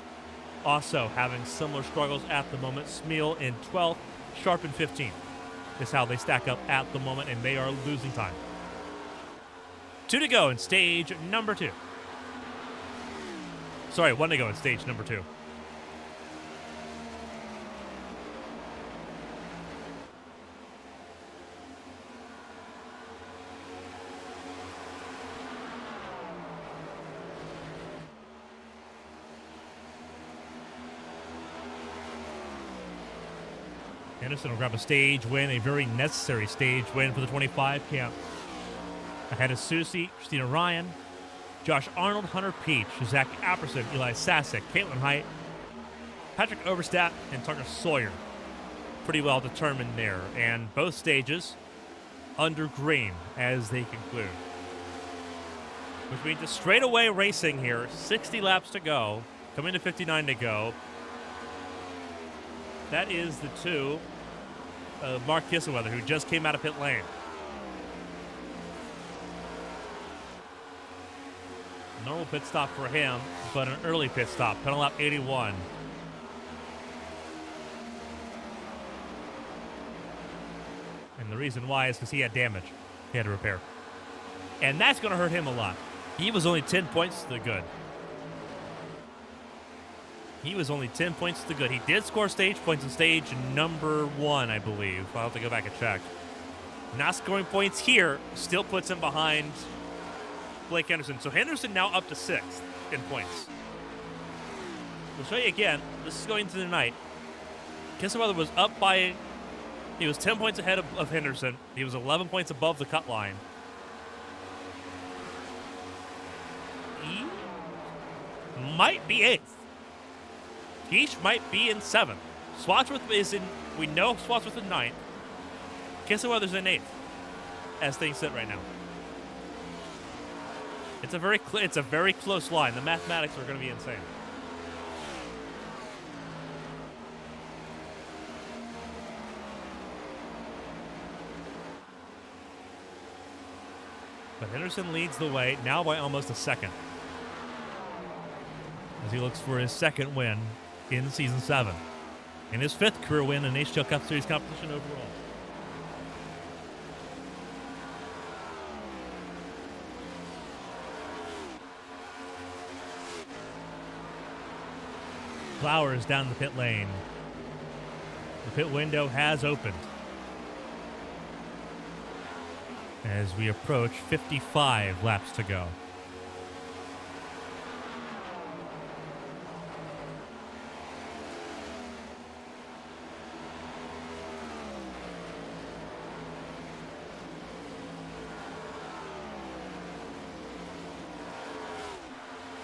also having similar struggles at the moment. Smeal in 12th, Sharp in 15th is how they stack up at the moment, and they are losing time. 2 to go in stage number 2. Sorry, 1 to go in stage number 2. Henderson will grab a stage win, a very necessary stage win for the 25 camp. Ahead of Soucy, Christina Ryan, Josh Arnold, Hunter Peach, Zach Apperson, Eli Sasek, Caitlin Height, Patrick Overstat, and Tucker Sawyer. Pretty well determined there. And both stages under green as they conclude. Which means it's straightaway racing here. 60 laps to go. Coming to 59 to go. That is the 2 of Mark Kisselweather, who just came out of pit lane. Normal pit stop for him, but an early pit stop. Penalty lap 81. And the reason why is because he had damage he had to repair. And that's going to hurt him a lot. He was only 10 points to the good. He was only 10 points to the good. He did score stage points in stage number 1, I believe. I'll have to go back and check. Not scoring points here still puts him behind Blake Henderson. So Henderson now up to 6th in points. We'll show you again. This is going to the night. Kisselweather was up by... He was 10 points ahead of Henderson. He was 11 points above the cut line. He might be 8th. Keesh might be in 7th. Swatsworth is in... We know Swatsworth in 9th. Kisselweather's in 8th. As things sit right now. It's a very close line. The mathematics are going to be insane. But Henderson leads the way now by almost a second. As he looks for his 2nd win in Season 7. And his 5th career win in HTL Cup Series competition overall. Flowers down the pit lane. The pit window has opened. As we approach 55 laps to go.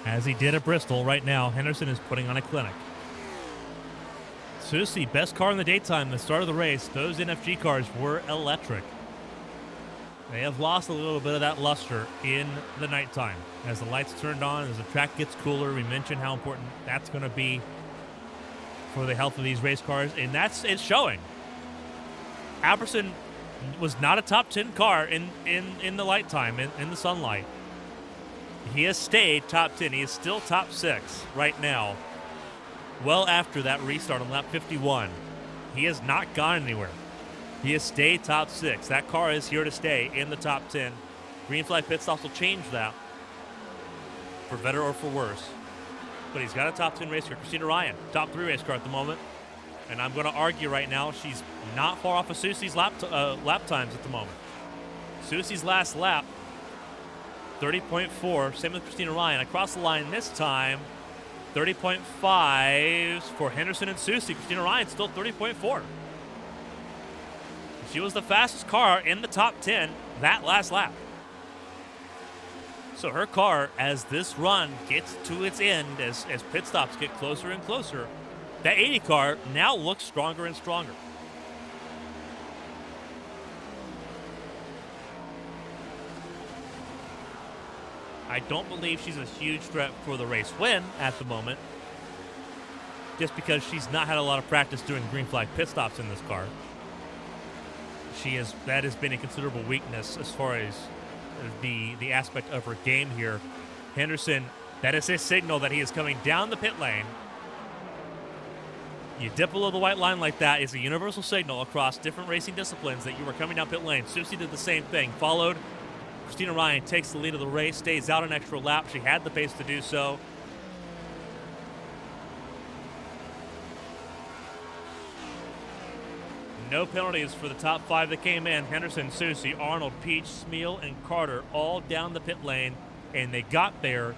As he did at Bristol, right now, Henderson is putting on a clinic. Susie, best car in the daytime at the start of the race. Those NFG cars were electric. They have lost a little bit of that luster in the nighttime. As the lights turned on, as the track gets cooler, we mentioned how important that's going to be for the health of these race cars, and it's showing. Apperson was not a top 10 car in the light time, in the sunlight. He has stayed top 10. He is still top 6 right now, well after that restart on lap 51. He has not gone anywhere. He has stayed top 6. That car is here to stay in the top 10. Green flag pit stops will change that, for better or for worse. But he's got a top 10 race car. Christina Ryan, top 3 race car at the moment. And I'm going to argue right now she's not far off of Susie's lap times at the moment. Susie's last lap, 30.4, same with Christina Ryan. Across the line this time, 30.5 for Henderson and Susie. Christina Ryan still 30.4. She was the fastest car in the top 10 that last lap. So her car, as this run gets to its end, as pit stops get closer and closer, that 80 car now looks stronger and stronger. I don't believe she's a huge threat for the race win at the moment, just because she's not had a lot of practice doing green flag pit stops in this car. That has been a considerable weakness as far as the aspect of her game here. Henderson, that is his signal that he is coming down the pit lane. You dip below the white line like that is a universal signal across different racing disciplines that you are coming down pit lane. Susie did the same thing, followed. Christina Ryan takes the lead of the race, stays out an extra lap. She had the pace to do so. No penalties for the top 5 that came in. Henderson, Susie, Arnold, Peach, Smeal, and Carter all down the pit lane, and they got there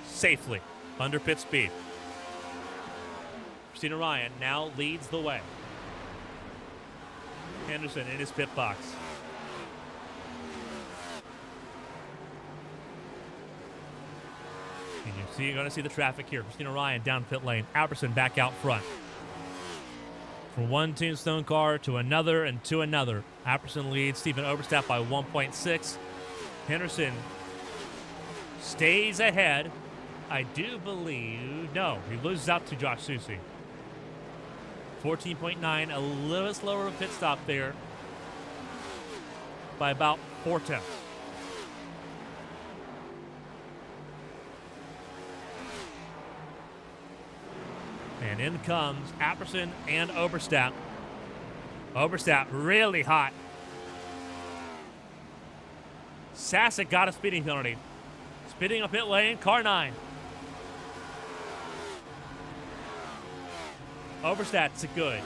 safely under pit speed. Christina Ryan now leads the way. Henderson in his pit box. And you're going to see the traffic here. Christina Ryan down pit lane. Apperson back out front. From one Tombstone car to another and to another. Apperson leads Stephen Oberstadt by 1.6. Henderson stays ahead. I do believe, no, he loses out to Josh Susie. 14.9, a little bit slower of a pit stop there by about 4/10. And in comes Apperson and Oberstadt. Oberstadt really hot. Sassick got a speeding penalty. Speeding up pit lane, car 9. Oberstadt's good.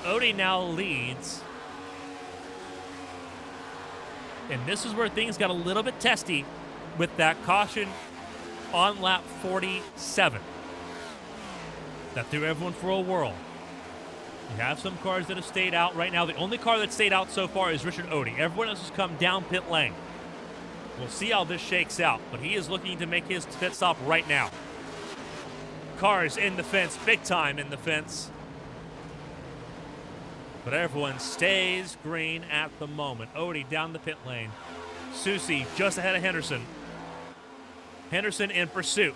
Odie now leads. And this is where things got a little bit testy with that caution on lap 47. That threw everyone for a whirl. You have some cars that have stayed out right now. The only car that stayed out so far is Richard Odie. Everyone else has come down pit lane. We'll see how this shakes out, but he is looking to make his pit stop right now. Cars in the fence, big time in the fence. But everyone stays green at the moment. Odie down the pit lane. Susie just ahead of Henderson. Henderson in pursuit.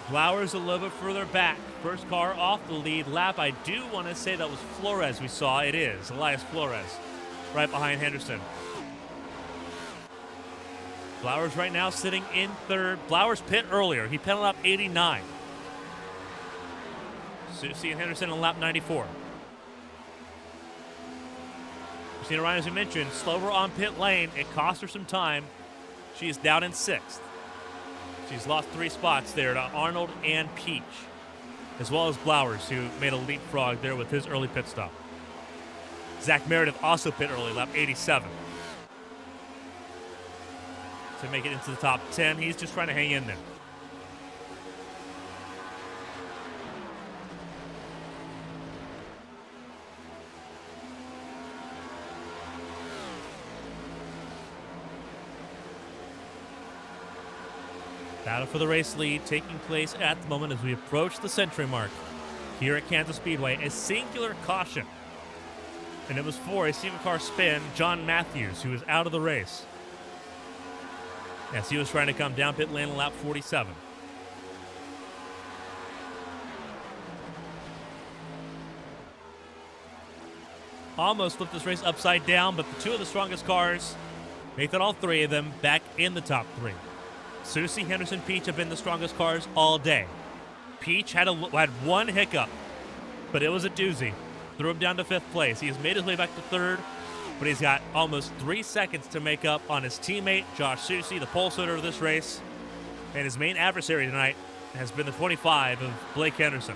Flowers a little bit further back. First car off the lead lap. I do want to say that was Flores we saw. It is Elias Flores right behind Henderson. Flowers right now sitting in third. Flowers pit earlier. He pitted lap 89. Susie and Henderson on lap 94. Christina Ryan, as we mentioned, slower on pit lane. It cost her some time. She is down in 6th. She's lost 3 spots there to Arnold and Peach, as well as Blowers, who made a leapfrog there with his early pit stop. Zach Meredith also pit early, lap 87. To make it into the top 10. He's just trying to hang in there. Battle for the race lead taking place at the moment as we approach the century mark here at Kansas Speedway. A singular caution. And it was for a single car spin, John Matthews, who was out of the race, as he was trying to come down pit lane in lap 47. Almost flipped this race upside down, but the 2 of the strongest cars make that all 3 of them back in the top 3. Susie, Henderson, Peach have been the strongest cars all day. Peach had 1 hiccup, but it was a doozy. Threw him down to 5th place. He has made his way back to 3rd, but he's got almost 3 seconds to make up on his teammate, Josh Susie, the pole sitter of this race. And his main adversary tonight has been the 25 of Blake Henderson.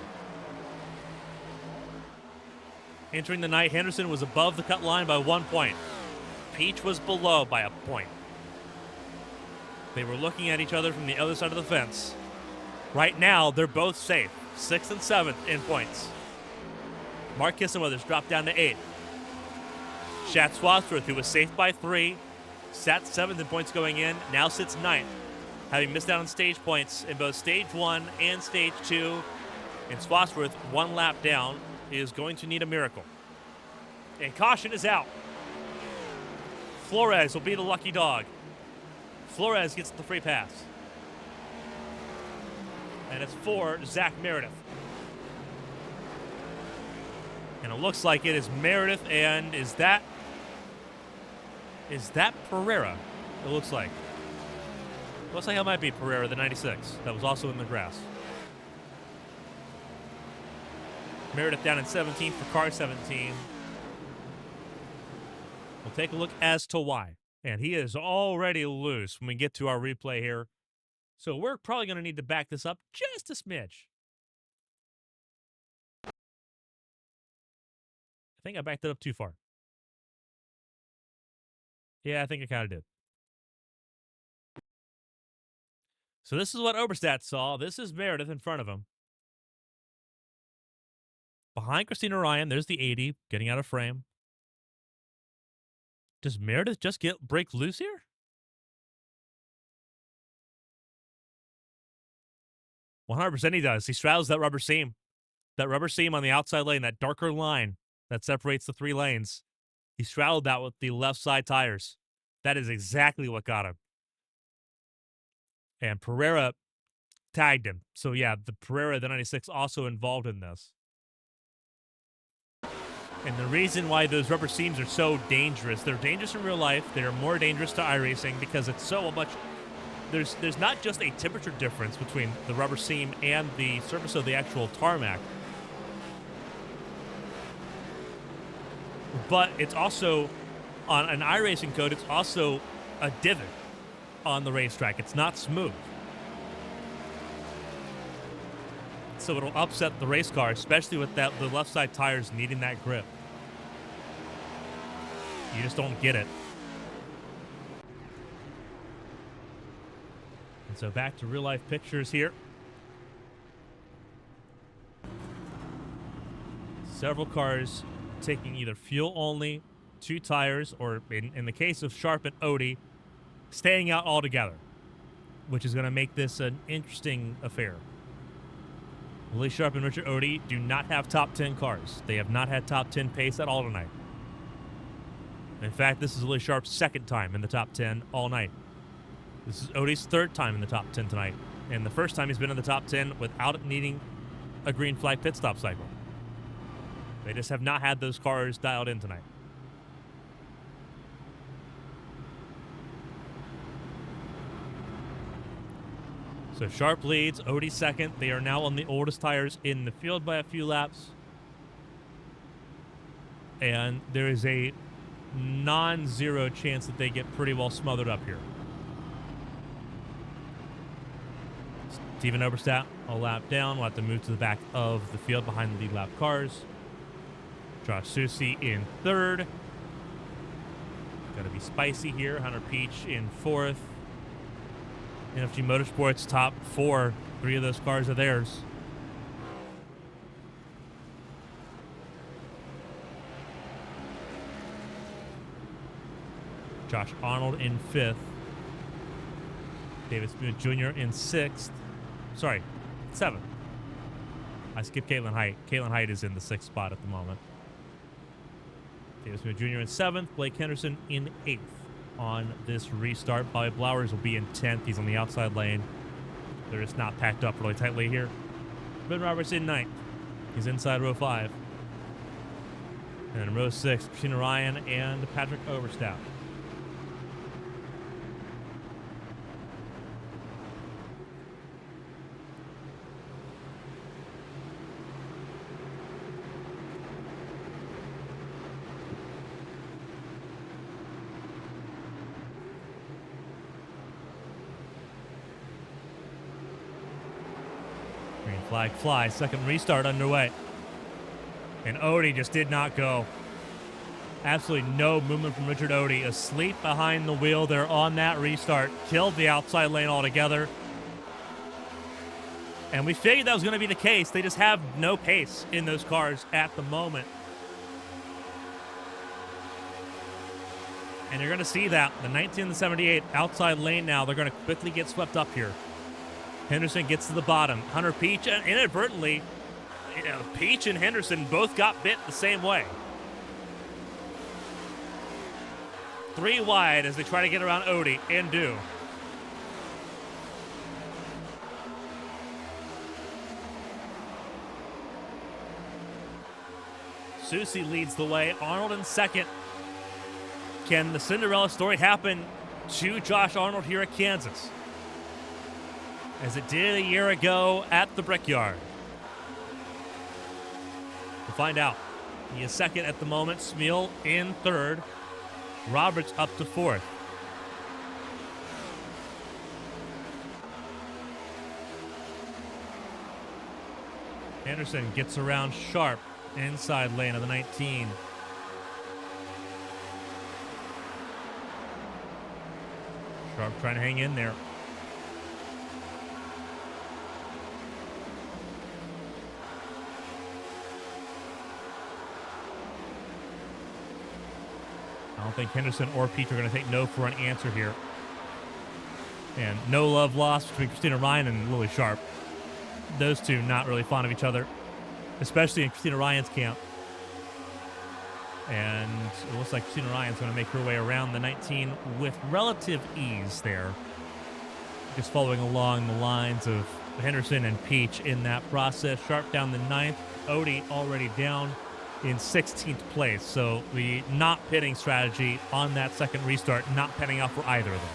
Entering the night, Henderson was above the cut line by 1 point. Peach was below by a point. They were looking at each other from the other side of the fence. Right now, they're both safe. 6th and 7th in points. Mark Kissenweathers dropped down to 8th. Shat Swadsworth, who was safe by 3, sat 7th in points going in, now sits 9th, having missed out on stage points in both Stage 1 and Stage 2. And Swadsworth, 1 lap down, is going to need a miracle. And caution is out. Flores will be the lucky dog. Flores gets the free pass. And it's for Zach Meredith. And it looks like it is Meredith, and is that Pereira? It looks like. Looks like it might be Pereira, the 96, that was also in the grass. Meredith down in 17th for car 17. We'll take a look as to why. And he is already loose when we get to our replay here. So we're probably going to need to back this up just a smidge. I think I backed it up too far. Yeah, I think I kind of did. So this is what Oberstadt saw. This is Meredith in front of him. Behind Christina Ryan, there's the 80 getting out of frame. Does Meredith just break loose here? "100% he does. He straddles that rubber seam. That rubber seam on the outside lane, that darker line that separates the 3 lanes. He straddled that with the left side tires. That is exactly what got him. And Pereira tagged him. So yeah, the Pereira, the 96, also involved in this. And the reason why those rubber seams are so dangerous, they're dangerous in real life, they're more dangerous to iRacing because it's so much, there's not just a temperature difference between the rubber seam and the surface of the actual tarmac, but it's also, on an iRacing code, it's also a divot on the racetrack. It's not smooth. So it'll upset the race car, especially with the left side tires needing that grip. You just don't get it. And so back to real life pictures here. Several cars taking either fuel only, 2 tires, or in the case of Sharp and Odie, staying out altogether, which is going to make this an interesting affair. Willie Sharp and Richard Odie do not have top 10 cars. They have not had top 10 pace at all tonight. In fact, this is Willie Sharp's 2nd time in the top 10 all night. This is Odie's 3rd time in the top 10 tonight, and the 1st time he's been in the top 10 without needing a green flag pit stop cycle. They just have not had those cars dialed in tonight. So Sharp leads, Odie 2nd. They are now on the oldest tires in the field by a few laps. And there is a non-zero chance that they get pretty well smothered up here. Steven Oberstadt a lap down. We'll have to move to the back of the field behind the lead lap cars. Josh Susi in third. Got to be spicy here. Hunter Peach in fourth. NFG Motorsports top four. 3 of those cars are theirs. Josh Arnold in fifth. David Smith Jr. in sixth. Sorry, seventh. I skipped Caitlin Height. Caitlin Height is in the sixth spot at the moment. David Smith Jr. in seventh. Blake Henderson in eighth on this restart. Bobby Blowers will be in 10th. He's on the outside lane. They're just not packed up really tightly here. Ben Roberts in ninth. He's inside row 5. And in row 6, Christina Ryan and Patrick Oberstadt. Green flag flies. Second restart underway. And Odie just did not go. Absolutely no movement from Richard Odie. Asleep behind the wheel there on that restart. Killed the outside lane altogether. And we figured that was going to be the case. They just have no pace in those cars at the moment. And you're going to see that. The 19 and the 78 outside lane now. They're going to quickly get swept up here. Henderson gets to the bottom. Hunter Peach, inadvertently, Peach and Henderson both got bit the same way. 3 wide as they try to get around Odie and do. Susi leads the way. Arnold in second. Can the Cinderella story happen to Josh Arnold here at Kansas, as it did a year ago at the Brickyard? We'll find out. He is second at the moment. Smeal in third. Roberts up to fourth. Anderson gets around Sharp, inside lane of the 19. Sharp trying to hang in there. I don't think Henderson or Peach are going to take no for an answer here. And no love lost between Christina Ryan and Lily Sharp. Those two not really fond of each other, especially in Christina Ryan's camp. And it looks like Christina Ryan's going to make her way around the 19 with relative ease there. Just following along the lines of Henderson and Peach in that process. Sharp down the 9th. Odie already down in 16th place. So the not pitting strategy on that second restart, not penning out for either of them.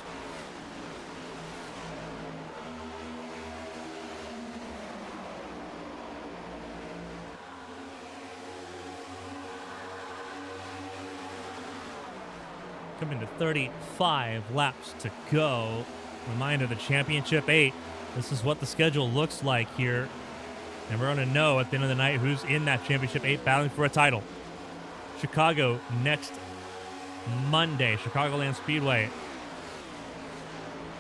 Coming to 35 laps to go. Reminder, the Championship 8. This is what the schedule looks like here. And we're going to know at the end of the night who's in that Championship 8 battling for a title. Chicago next Monday, Chicagoland Speedway.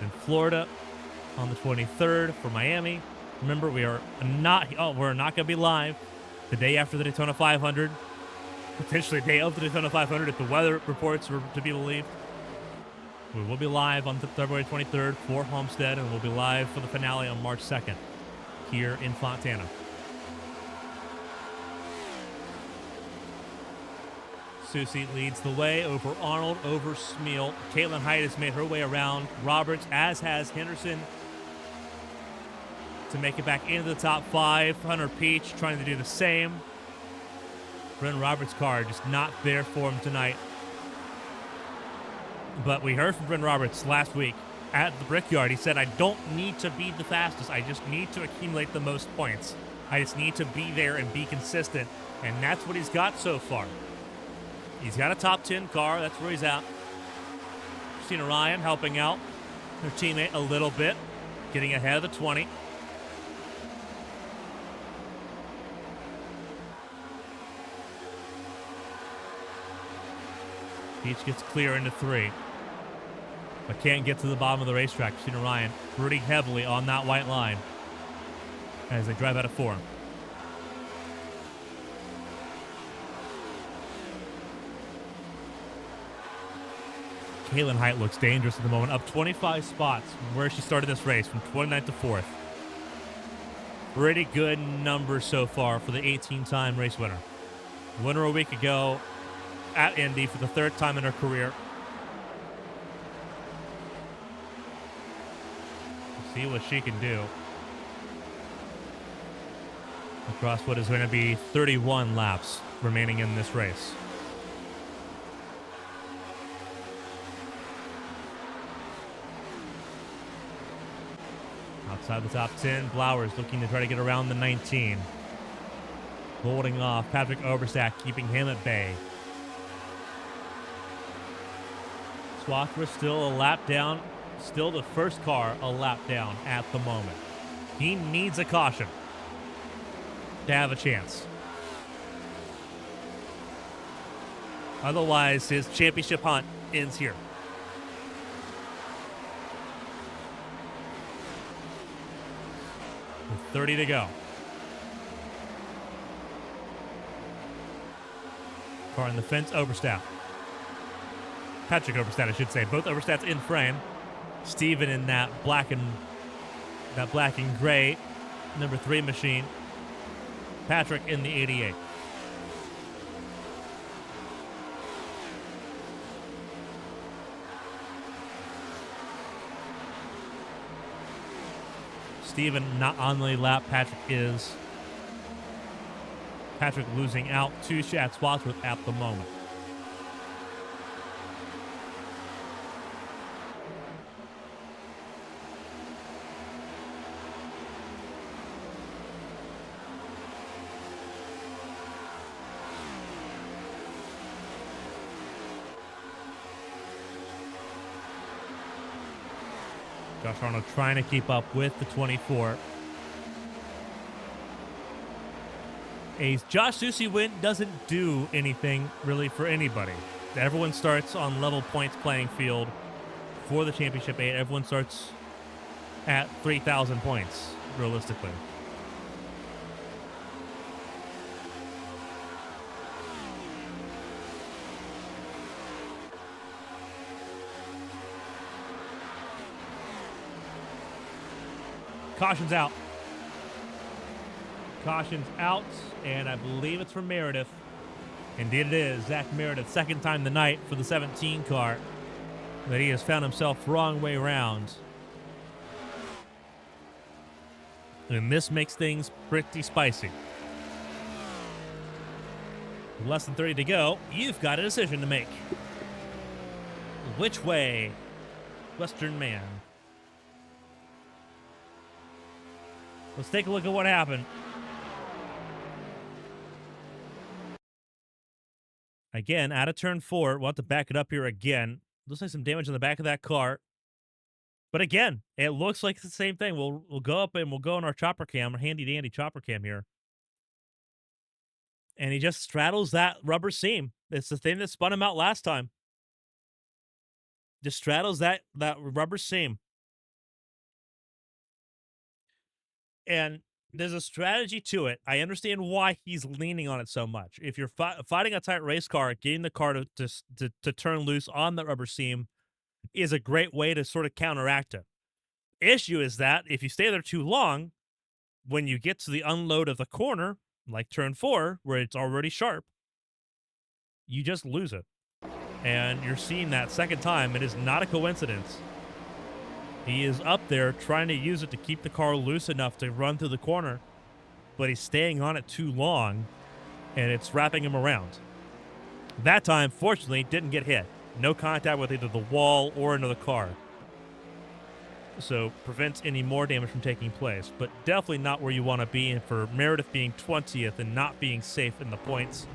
In Florida on the 23rd for Miami. Remember, we're not going to be live the day after the Daytona 500. Potentially a day of the Daytona 500 if the weather reports are to be believed. We will be live on February 23rd for Homestead, and we'll be live for the finale on March 2nd here in Fontana. Susi leads the way over Arnold, over Smeal. Caitlin Height has made her way around Roberts, as has Henderson, to make it back into the top 5. Hunter Peach trying to do the same. Bryn Roberts' car just not there for him tonight. But we heard from Bryn Roberts last week at the Brickyard. He said, I don't need to be the fastest. I just need to accumulate the most points. I just need to be there and be consistent. And that's what he's got so far. He's got a top 10 car. That's where he's at. Christina Ryan helping out her teammate a little bit, getting ahead of the 20. Each gets clear into 3. But can't get to the bottom of the racetrack. Christina Ryan pretty heavily on that white line as they drive out of 4. Kaylin Height looks dangerous at the moment, up 25 spots from where she started this race, from 29th to 4th. Pretty good numbers so far for the 18-time race winner. Winner a week ago at Indy for the 3rd time in her career. See what she can do across what is going to be 31 laps remaining in this race. Outside the top 10, Blowers looking to try to get around the 19. Holding off Patrick Oberstadt, keeping him at bay. Swathra still a lap down. Still the first car a lap down at the moment. He needs a caution to have a chance. Otherwise, his championship hunt ends here. With 30 to go. Car in the fence, Oberstadt. Patrick Oberstadt, I should say. Both Oberstadts in frame. Steven in that black and gray number 3 machine. Patrick in the 88. Steven not on the lap. Patrick is. Patrick losing out to Chad Swathworth at the moment. Josh Arnold trying to keep up with the 24. A Josh Susie win doesn't do anything really for anybody. Everyone starts on level points playing field for the Championship 8. Everyone starts at 3,000 points, realistically. Caution's out. Caution's out, and I believe it's for Meredith. Indeed it is. Zach Meredith, second time tonight for the 17 car that he has found himself wrong way around. And this makes things pretty spicy. With less than 30 to go, you've got a decision to make. Which way, Western man? Let's take a look at what happened. Again, out of turn 4. We'll have to back it up here again. Looks like some damage on the back of that car. But again, it looks like it's the same thing. We'll go up and we'll go on our chopper cam, our handy-dandy chopper cam here. And he just straddles that rubber seam. It's the thing that spun him out last time. Just straddles that rubber seam. And there's a strategy to it. I understand why he's leaning on it so much. If you're fighting a tight race car, getting the car to turn loose on the rubber seam is a great way to sort of counteract it. Issue is that if you stay there too long, when you get to the unload of the corner, like turn 4, where it's already sharp, you just lose it. And you're seeing that second time. It is not a coincidence. He is up there trying to use it to keep the car loose enough to run through the corner, but he's staying on it too long, and it's wrapping him around. That time, fortunately, didn't get hit. No contact with either the wall or another car. So prevents any more damage from taking place, but definitely not where you want to be. And for Meredith being 20th and not being safe in the points,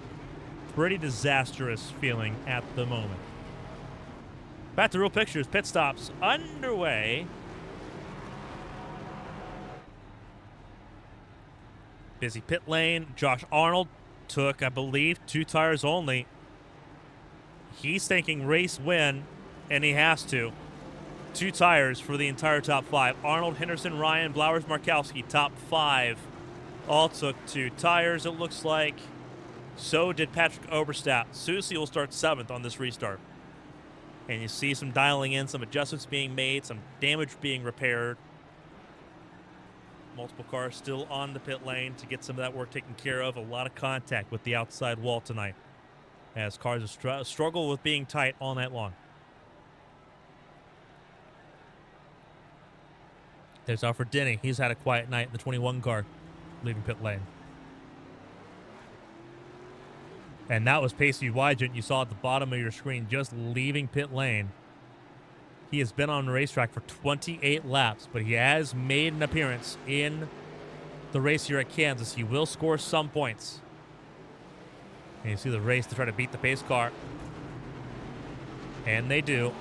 pretty disastrous feeling at the moment. Back to real pictures. Pit stops underway. Busy pit lane. Josh Arnold took, I believe, 2 tires only. He's thinking race win, and he has to. 2 tires for the entire top 5. Arnold, Henderson, Ryan, Blowers, Markowski, top 5. All took 2 tires, it looks like. So did Patrick Oberstadt. Susie will start 7th on this restart. And you see some dialing in, some adjustments being made, some damage being repaired. Multiple cars still on the pit lane to get some of that work taken care of. A lot of contact with the outside wall tonight, as cars have struggled with being tight all night long. There's Alfred Denny. He's had a quiet night in the 21 car, leaving pit lane. And that was Pacey Wygent. You saw at the bottom of your screen just leaving pit lane. He has been on the racetrack for 28 laps, but he has made an appearance in the race here at Kansas. He will score some points. And you see the race to try to beat the pace car. And they do.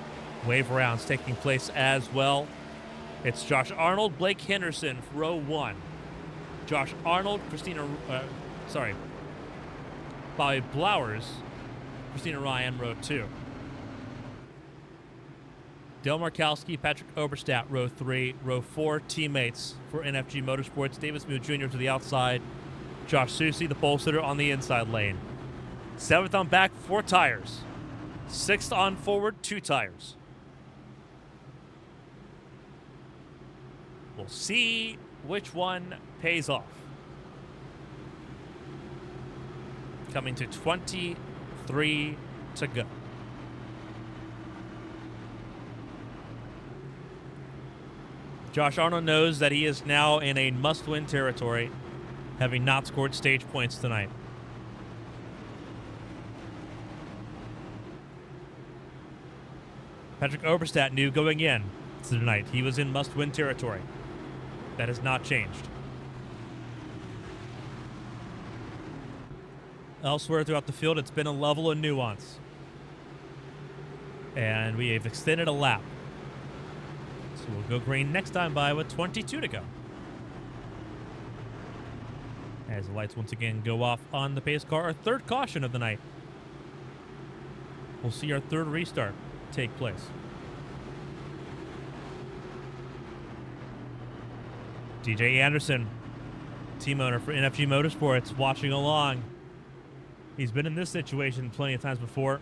Wave rounds taking place as well. It's Josh Arnold, Blake Henderson, row 1. Josh Arnold, Bobby Blowers, Christina Ryan, row 2. Dale Markowski, Patrick Oberstadt, row 3. Row 4, teammates for NFG Motorsports. Davis Mew Jr. to the outside. Josh Susie, the pole sitter, on the inside lane. 7th on back, 4 tires. 6th on forward, 2 tires. We'll see which one pays off. Coming to 23 to go. Josh Arnold knows that he is now in a must-win territory, having not scored stage points tonight. Patrick Oberstadt knew going in tonight he was in must-win territory. That has not changed. Elsewhere throughout the field, it's been a level of nuance. And we have extended a lap. So we'll go green next time by with 22 to go. As the lights once again go off on the pace car, our 3rd caution of the night. We'll see our 3rd restart take place. DJ Anderson, team owner for NFG Motorsports, watching along. He's been in this situation plenty of times before.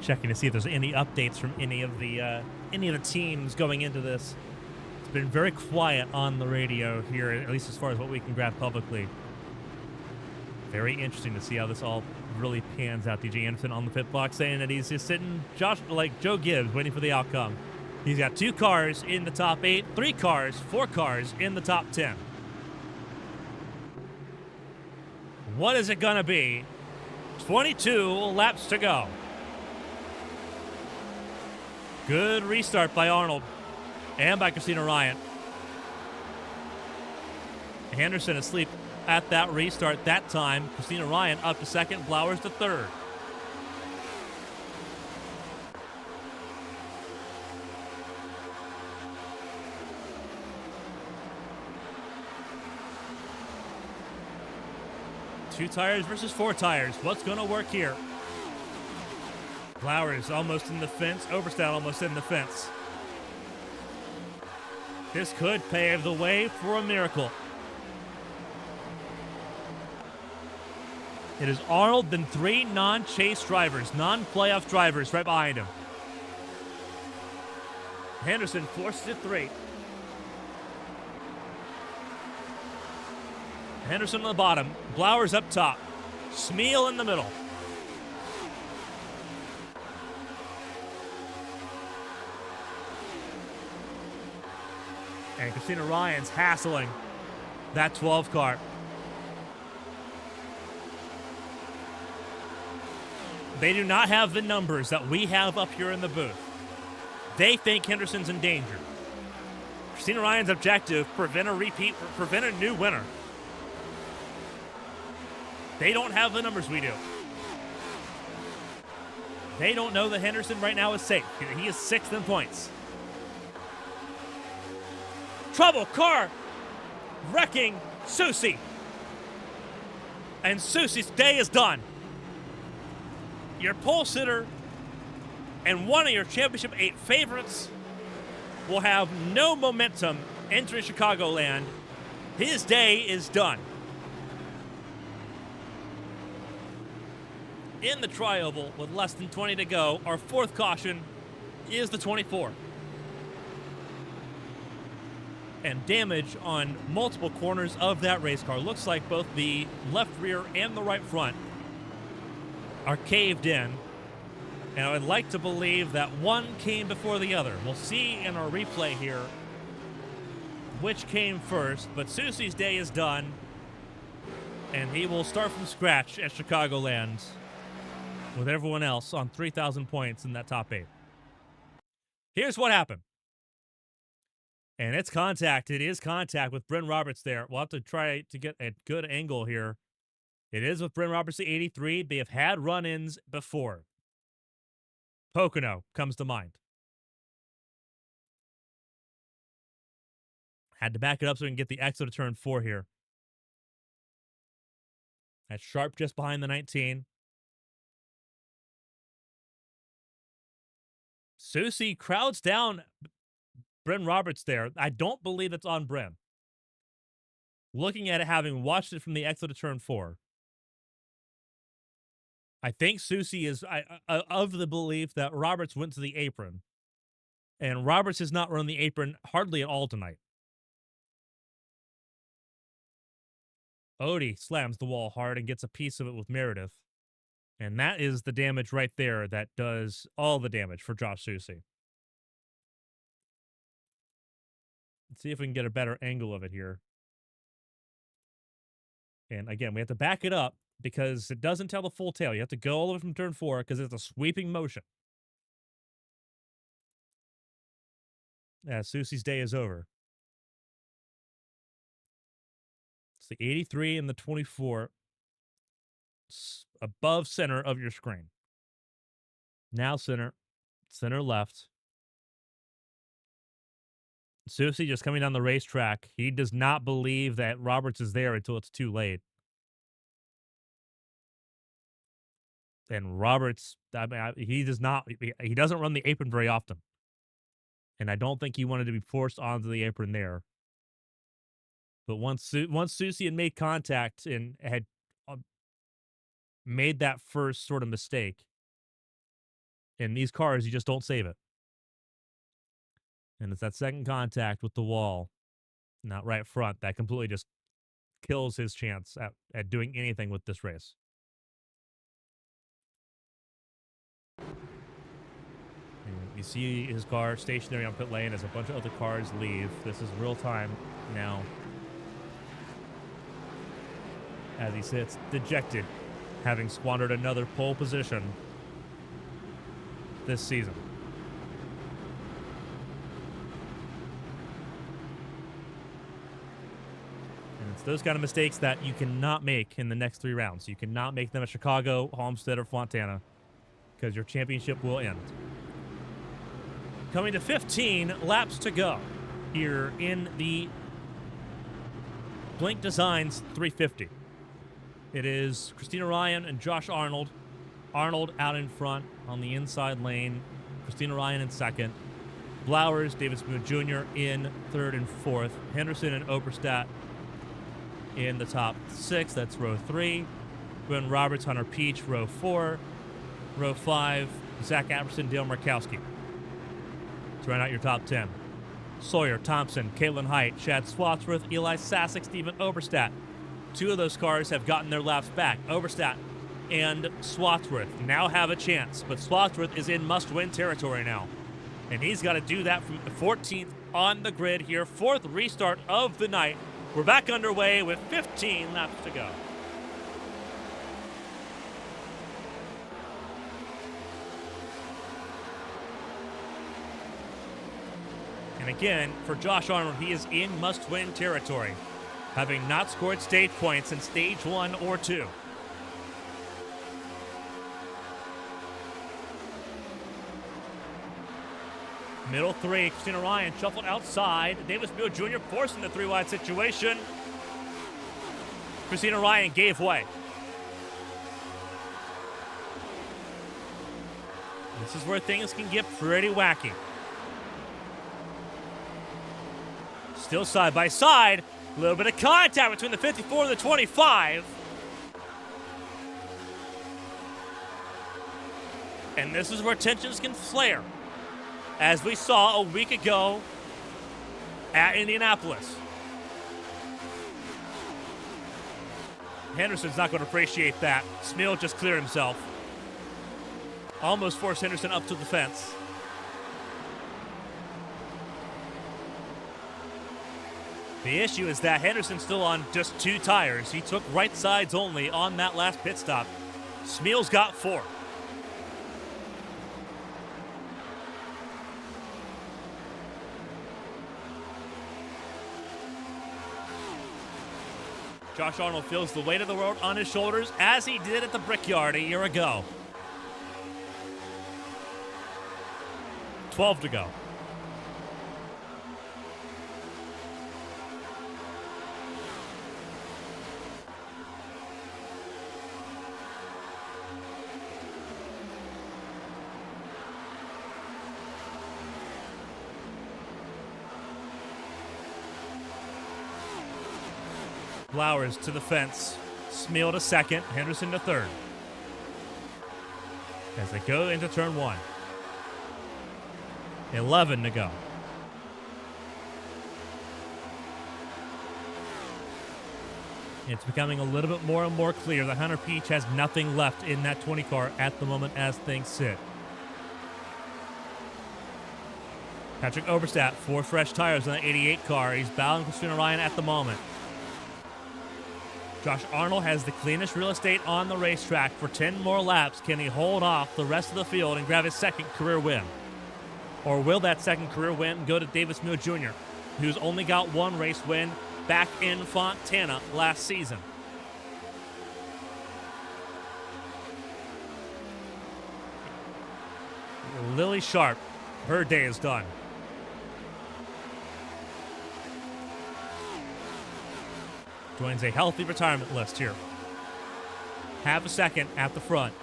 Checking to see if there's any updates from any of the teams going into this. It's been very quiet on the radio here, at least as far as what we can grab publicly. Very interesting to see how this all really pans out. DJ Anderson on the pit box saying that he's just sitting like Joe Gibbs, waiting for the outcome. He's got 2 cars in the top 8, 3 cars, 4 cars in the top 10. What is it gonna be? 22 laps to go. Good restart by Arnold and by Christina Ryan. Henderson asleep at that restart that time. Christina Ryan up to 2nd, Blowers to 3rd. Two tires versus 4 tires. What's going to work here? Blowers almost in the fence. Oberstadt almost in the fence. This could pave the way for a miracle. It is Arnold, then 3 non-chase drivers, non-playoff drivers right behind him. Henderson forces it 3. Henderson on the bottom. Blowers up top. Smeal in the middle. And Christina Ryan's hassling that 12 car. They do not have the numbers that we have up here in the booth. They think Henderson's in danger. Christina Ryan's objective, prevent a repeat, prevent a new winner. They don't have the numbers we do. They don't know that Henderson right now is safe. He is 6th in points. Trouble, car, wrecking Susie. And Susie's day is done. Your pole sitter and one of your Championship 8 favorites will have no momentum entering Chicagoland. His day is done. In the tri-oval with less than 20 to go, our 4th caution is the 24. And damage on multiple corners of that race car. Looks like both the left rear and the right front are caved in. And I would like to believe that one came before the other. We'll see in our replay here which came first. But Susie's day is done. And he will start from scratch at Chicagoland with everyone else on 3,000 points in that top 8. Here's what happened. And it's contact. It is contact with Bryn Roberts there. We'll have to try to get a good angle here. It is with Bryn Roberts, the 83. They have had run-ins before. Pocono comes to mind. Had to back it up so we can get the exit to turn 4 here. That's Sharp just behind the 19. Susie crowds down Bryn Roberts there. I don't believe it's on Bryn. Looking at it, having watched it from the exit to turn 4, I think Susie is of the belief that Roberts went to the apron. And Roberts has not run the apron hardly at all tonight. Odie slams the wall hard and gets a piece of it with Meredith. And that is the damage right there that does all the damage for Josh Susie. Let's see if we can get a better angle of it here. And again, we have to back it up because it doesn't tell the full tale. You have to go all the way from turn 4 because it's a sweeping motion. Yeah, Susie's day is over. It's the 83 and the 24 above center of your screen. Now center, center left. Susie just coming down the racetrack. He does not believe that Roberts is there until it's too late. And Roberts, he doesn't run the apron very often. And I don't think he wanted to be forced onto the apron there. But once Susie had made contact and had made that first sort of mistake, in these cars, you just don't save it. And it's that second contact with the wall, not right front, that completely just kills his chance at doing anything with this race. And you see his car stationary on pit lane as a bunch of other cars leave. This is real time now. As he sits dejected, having squandered another pole position this season. And it's those kind of mistakes that you cannot make in the next 3 rounds. You cannot make them at Chicago, Homestead, or Fontana because your championship will end. Coming to 15 laps to go here in the Blink Designs 350. It is Christina Ryan and Josh Arnold. Arnold out in front on the inside lane. Christina Ryan in second. Blowers, David Spoon Jr. in third and fourth. Henderson and Oberstadt in the top 6. That's row 3. Gwen Roberts, Hunter Peach, row 4. Row 5, Zach Apperson, Dale Markowski. To round out your top 10. Sawyer, Thompson, Caitlin Height, Chad Swatsworth, Eli Sasek, Stephen Oberstadt. 2 of those cars have gotten their laps back. Oberstadt and Swatsworth now have a chance, but Swatsworth is in must-win territory now. And he's got to do that from 14th on the grid here. 4th restart of the night. We're back underway with 15 laps to go. And again, for Josh Arnold, he is in must-win territory, having not scored stage points in stage 1 or 2. Middle 3, Christina Ryan shuffled outside. Davis Mills Jr. forcing the 3-wide situation. Christina Ryan gave way. This is where things can get pretty wacky. Still side by side. A little bit of contact between the 54 and the 25. And this is where tensions can flare, as we saw a week ago at Indianapolis. Henderson's not going to appreciate that. Smil just cleared himself. Almost forced Henderson up to the fence. The issue is that Henderson's still on just 2 tires. He took right sides only on that last pit stop. Smil's got 4. Josh Arnold feels the weight of the world on his shoulders, as he did at the Brickyard a year ago. 12 to go. Flowers to the fence. Smil to second. Henderson to third. As they go into turn 1. 11 to go. It's becoming a little bit more and more clear that Hunter Peach has nothing left in that 20 car at the moment as things sit. Patrick Oberstadt, 4 fresh tires on the 88 car. He's battling Christina Ryan at the moment. Josh Arnold has the cleanest real estate on the racetrack. For 10 more laps, can he hold off the rest of the field and grab his second career win? Or will that second career win go to Davis Mills Jr., who's only got 1 race win back in Fontana last season? Lily Sharp, her day is done. Joins a healthy retirement list here. Half a second at the front.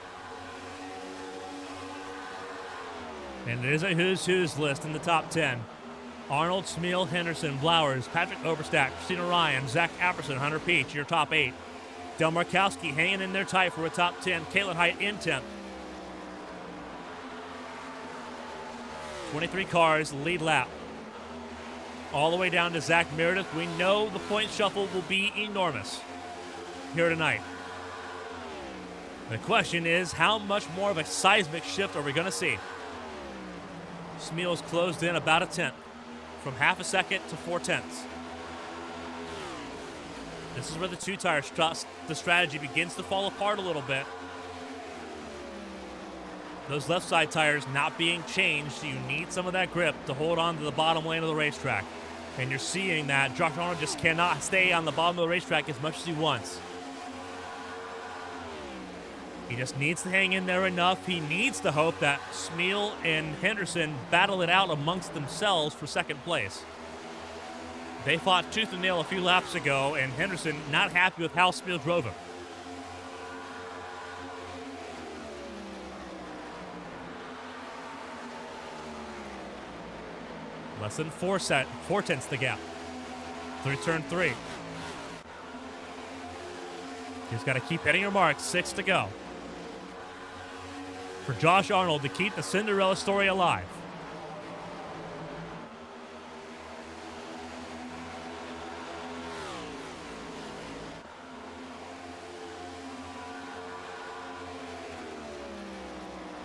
And it is a who's who's list in the top 10. Arnold, Smil, Henderson, Blowers, Patrick Oberstadt, Christina Ryan, Zach Apperson, Hunter Peach, your top 8. Del Markowski hanging in there tight for a top 10. Caitlin Height in 10th. 23 cars, lead lap. All the way down to Zach Meredith. We know the point shuffle will be enormous here tonight. The question is, how much more of a seismic shift are we going to see? Smil's closed in about a 10th, from half a second to 4/10. This is where the 2-tire the strategy begins to fall apart a little bit. Those left side tires not being changed, so you need some of that grip to hold on to the bottom lane of the racetrack. And you're seeing that Josh Arnold just cannot stay on the bottom of the racetrack as much as he wants. He just needs to hang in there enough. He needs to hope that Smil and Henderson battle it out amongst themselves for second place. They fought tooth and nail a few laps ago, and Henderson not happy with how Smil drove him. Less than 4/10 the gap. Through turn 3. Just got to keep hitting your marks. 6 to go. For Josh Arnold to keep the Cinderella story alive.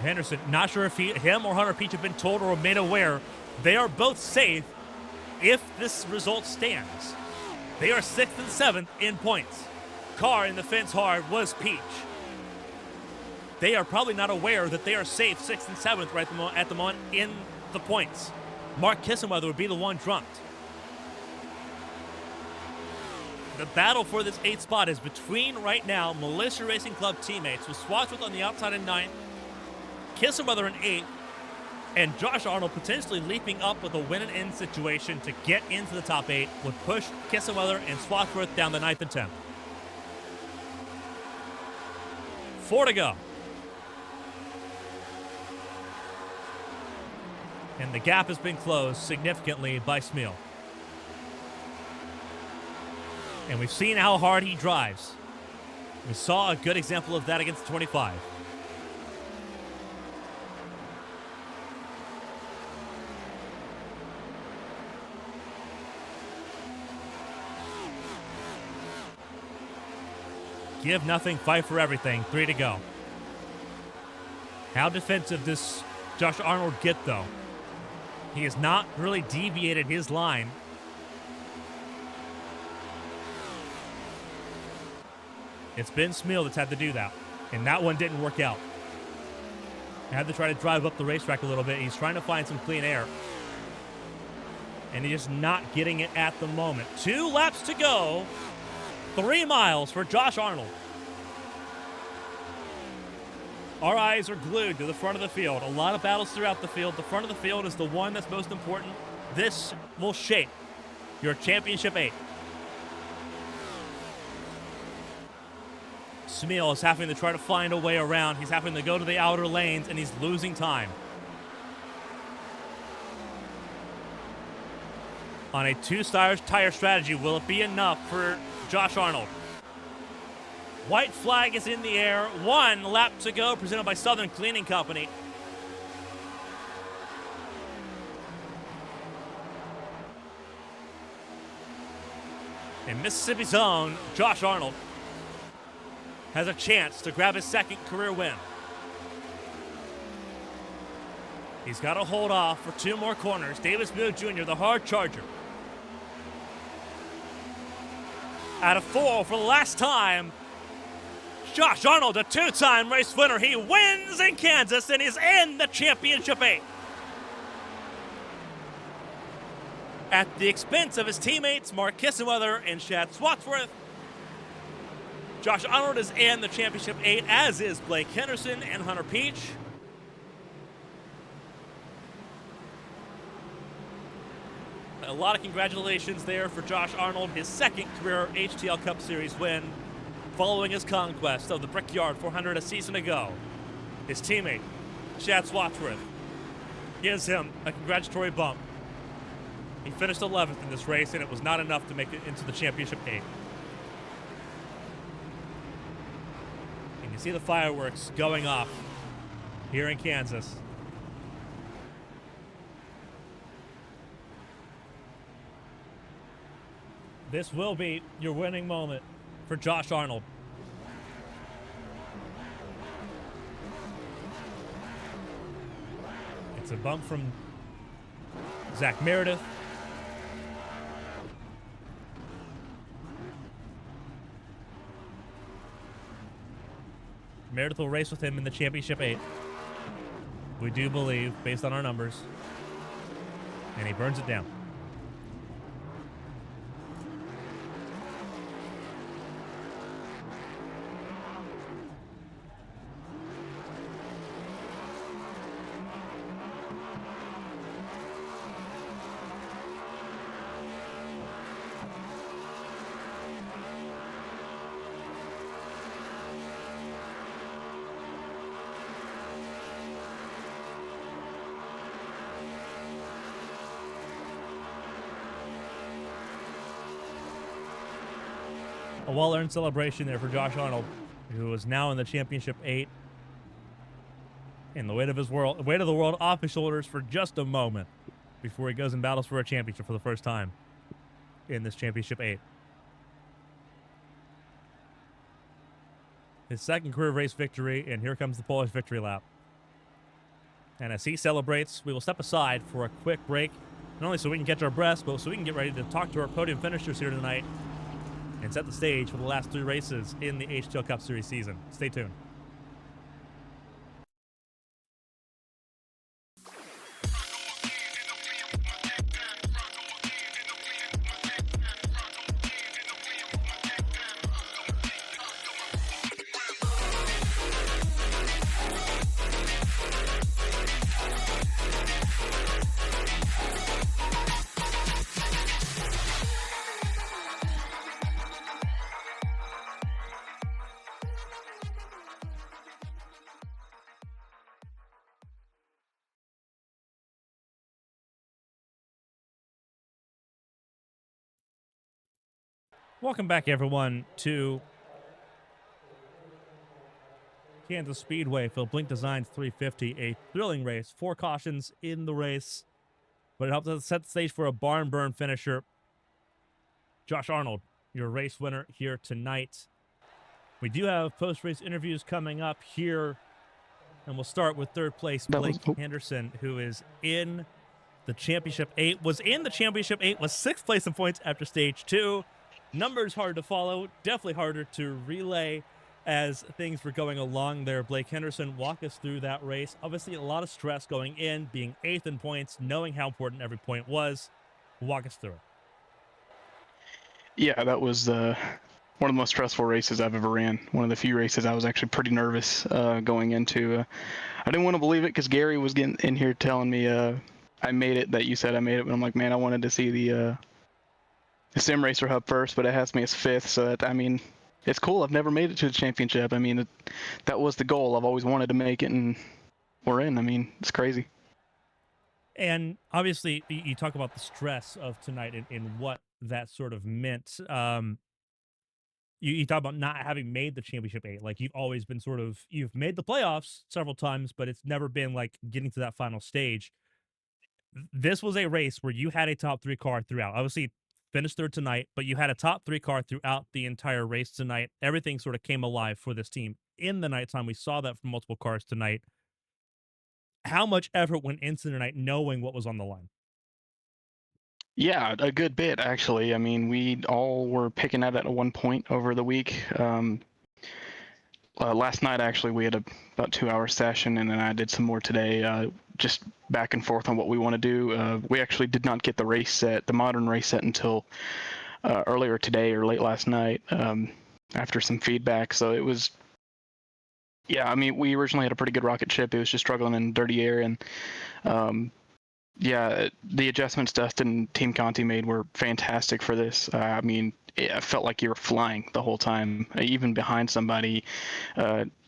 Henderson, not sure if him or Hunter Peach have been told or made aware they are both safe if this result stands. They are 6th and 7th in points. Car in the fence hard was Peach. They are probably not aware that they are safe 6th and 7th right at the moment in the points. Mark Kissenweather would be the one drunked. The battle for this 8th spot is between, right now, Militia Racing Club teammates with Swadsworth on the outside in 9th, Kissenweather in 8th, and Josh Arnold potentially leaping up with a win and in situation to get into the top 8 would push Kissenweather and Swadsworth down the 9th and 10th. 4 to go. And the gap has been closed significantly by Smeal. And we've seen how hard he drives. We saw a good example of that against 25. Give nothing, fight for everything. 3 to go. How defensive does Josh Arnold get, though? He has not really deviated his line. It's been Smeal that's had to do that, and that one didn't work out. Had to try to drive up the racetrack a little bit. He's trying to find some clean air, and he's just not getting it at the moment. 2 laps to go. 3 miles for Josh Arnold. Our eyes are glued to the front of the field. A lot of battles throughout the field. The front of the field is the one that's most important. This will shape your championship 8. Smeal is having to try to find a way around. He's having to go to the outer lanes, and he's losing time. On a 2-tire strategy, will it be enough for Josh Arnold? White flag is in the air. 1 lap to go, presented by Southern Cleaning Company. In Mississippi's own, Josh Arnold has a chance to grab his 2nd career win. He's got to hold off for 2 more corners. Davis Moon Jr., the hard charger. Out of 4 for the last time, Josh Arnold, a 2-time race winner. He wins in Kansas and is in the championship 8. At the expense of his teammates, Mark Kissenweather and Chad Swadsworth, Josh Arnold is in the championship 8, as is Blake Henderson and Hunter Peach. A lot of congratulations there for Josh Arnold, his 2nd career HTL Cup Series win, following his conquest of the Brickyard 400 a season ago. His teammate, Chad Swadsworth, gives him a congratulatory bump. He finished 11th in this race, and it was not enough to make it into the championship 8. And you see the fireworks going off here in Kansas. This will be your winning moment for Josh Arnold. It's a bump from Zach Meredith. Meredith will race with him in the championship 8. We do believe, based on our numbers. And he burns it down. A well-earned celebration there for Josh Arnold, who is now in the championship 8. And the weight of the world off his shoulders for just a moment before he goes and battles for a championship for the first time in this championship 8. His 2nd career race victory, and here comes the Polish victory lap. And as he celebrates, we will step aside for a quick break, not only so we can catch our breaths, but so we can get ready to talk to our podium finishers here tonight and set the stage for the last 3 races in the HTL Cup Series season. Stay tuned. Welcome back, everyone, to Kansas Speedway. Phil Blink Designs 350, a thrilling race. 4 cautions in the race, but it helps us set the stage for a barn burn finisher. Josh Arnold, your race winner here tonight. We do have post-race interviews coming up here, and we'll start with third place Blake Henderson, who is in the Championship 8, was 6th place in points after stage 2. Numbers hard to follow, definitely harder to relay as things were going along there. Blake Henderson, walk us through that race. Obviously, a lot of stress going in, being 8th in points, knowing how important every point was. Walk us through it. Yeah, that was one of the most stressful races I've ever ran. One of the few races I was actually pretty nervous going into. I didn't want to believe it because Gary was getting in here telling me I made it, that you said I made it, but I'm like, man, I wanted to see the Sim Racer Hub first, but it has me as 5th, so that, I mean, it's cool. I've never made it to the championship. I mean, that was the goal. I've always wanted to make it, and we're in. I mean, it's crazy. And obviously, you talk about the stress of tonight and what that sort of meant. You talk about not having made the championship 8. Like, you've always been you've made the playoffs several times, but it's never been like getting to that final stage. This was a race where you had a top 3 car throughout. Obviously, finished 3rd tonight, but you had a top 3 car throughout the entire race tonight. Everything sort of came alive for this team in the nighttime. We saw that from multiple cars tonight. How much effort went into the night knowing what was on the line? Yeah, a good bit, actually. I mean, we all were picking at it at one point over the week. Last night, actually, we had about 2-hour session, and then I did some more today, just back and forth on what we want to do. We actually did not get the modern race set, until earlier today or late last night, after some feedback. So it was, yeah, I mean, we originally had a pretty good rocket ship. It was just struggling in dirty air, and yeah, the adjustments Dustin and Team Conti made were fantastic for this. I mean, it felt like you were flying the whole time, even behind somebody.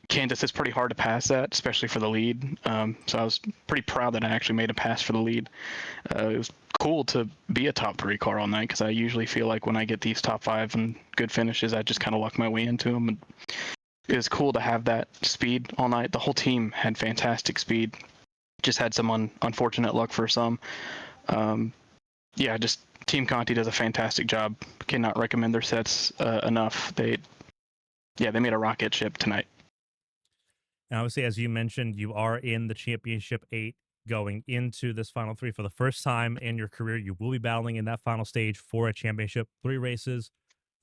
Kansas is pretty hard to pass that, especially for the lead. So I was pretty proud that I actually made a pass for the lead. It was cool to be a top 3 car all night, because I usually feel like when I get these top 5 and good finishes, I just kind of luck my way into them. And it was cool to have that speed all night. The whole team had fantastic speed. Just had some unfortunate luck for some. Yeah, just Team Conti does a fantastic job. Cannot recommend their sets enough. They made a rocket ship tonight. And obviously, as you mentioned, you are in the Championship 8 going into this Final 3 for the first time in your career. You will be battling in that final stage for a championship. 3 races,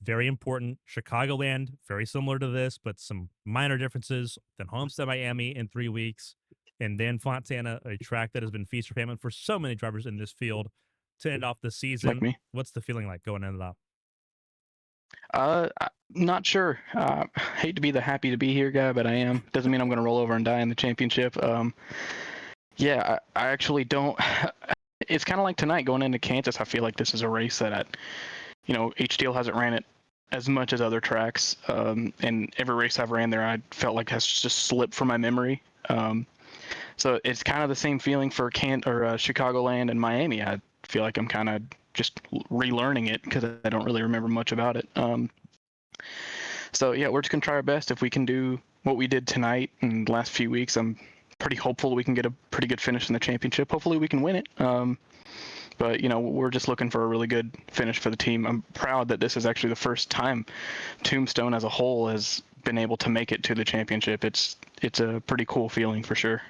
very important. Chicagoland, very similar to this, but some minor differences. Then Homestead, Miami in 3 weeks. And then Fontana, a track that has been feast or famine for so many drivers in this field to end off the season. Like me. What's the feeling like going into that? Not sure. Hate to be the happy to be here guy, but I am. Doesn't mean I'm going to roll over and die in the championship. Yeah, I actually don't. It's kind of like tonight going into Kansas. I feel like this is a race that, HTL hasn't ran it as much as other tracks. And every race I've ran there, I felt like has just slipped from my memory. So it's kind of the same feeling for Chicagoland and Miami. I feel like I'm kind of just relearning it because I don't really remember much about it. So yeah, we're just gonna try our best. If we can do what we did tonight and the last few weeks, I'm pretty hopeful we can get a pretty good finish in the championship. Hopefully we can win it. But we're just looking for a really good finish for the team. I'm proud that this is actually the first time Tombstone as a whole has been able to make it to the championship. It's a pretty cool feeling for sure.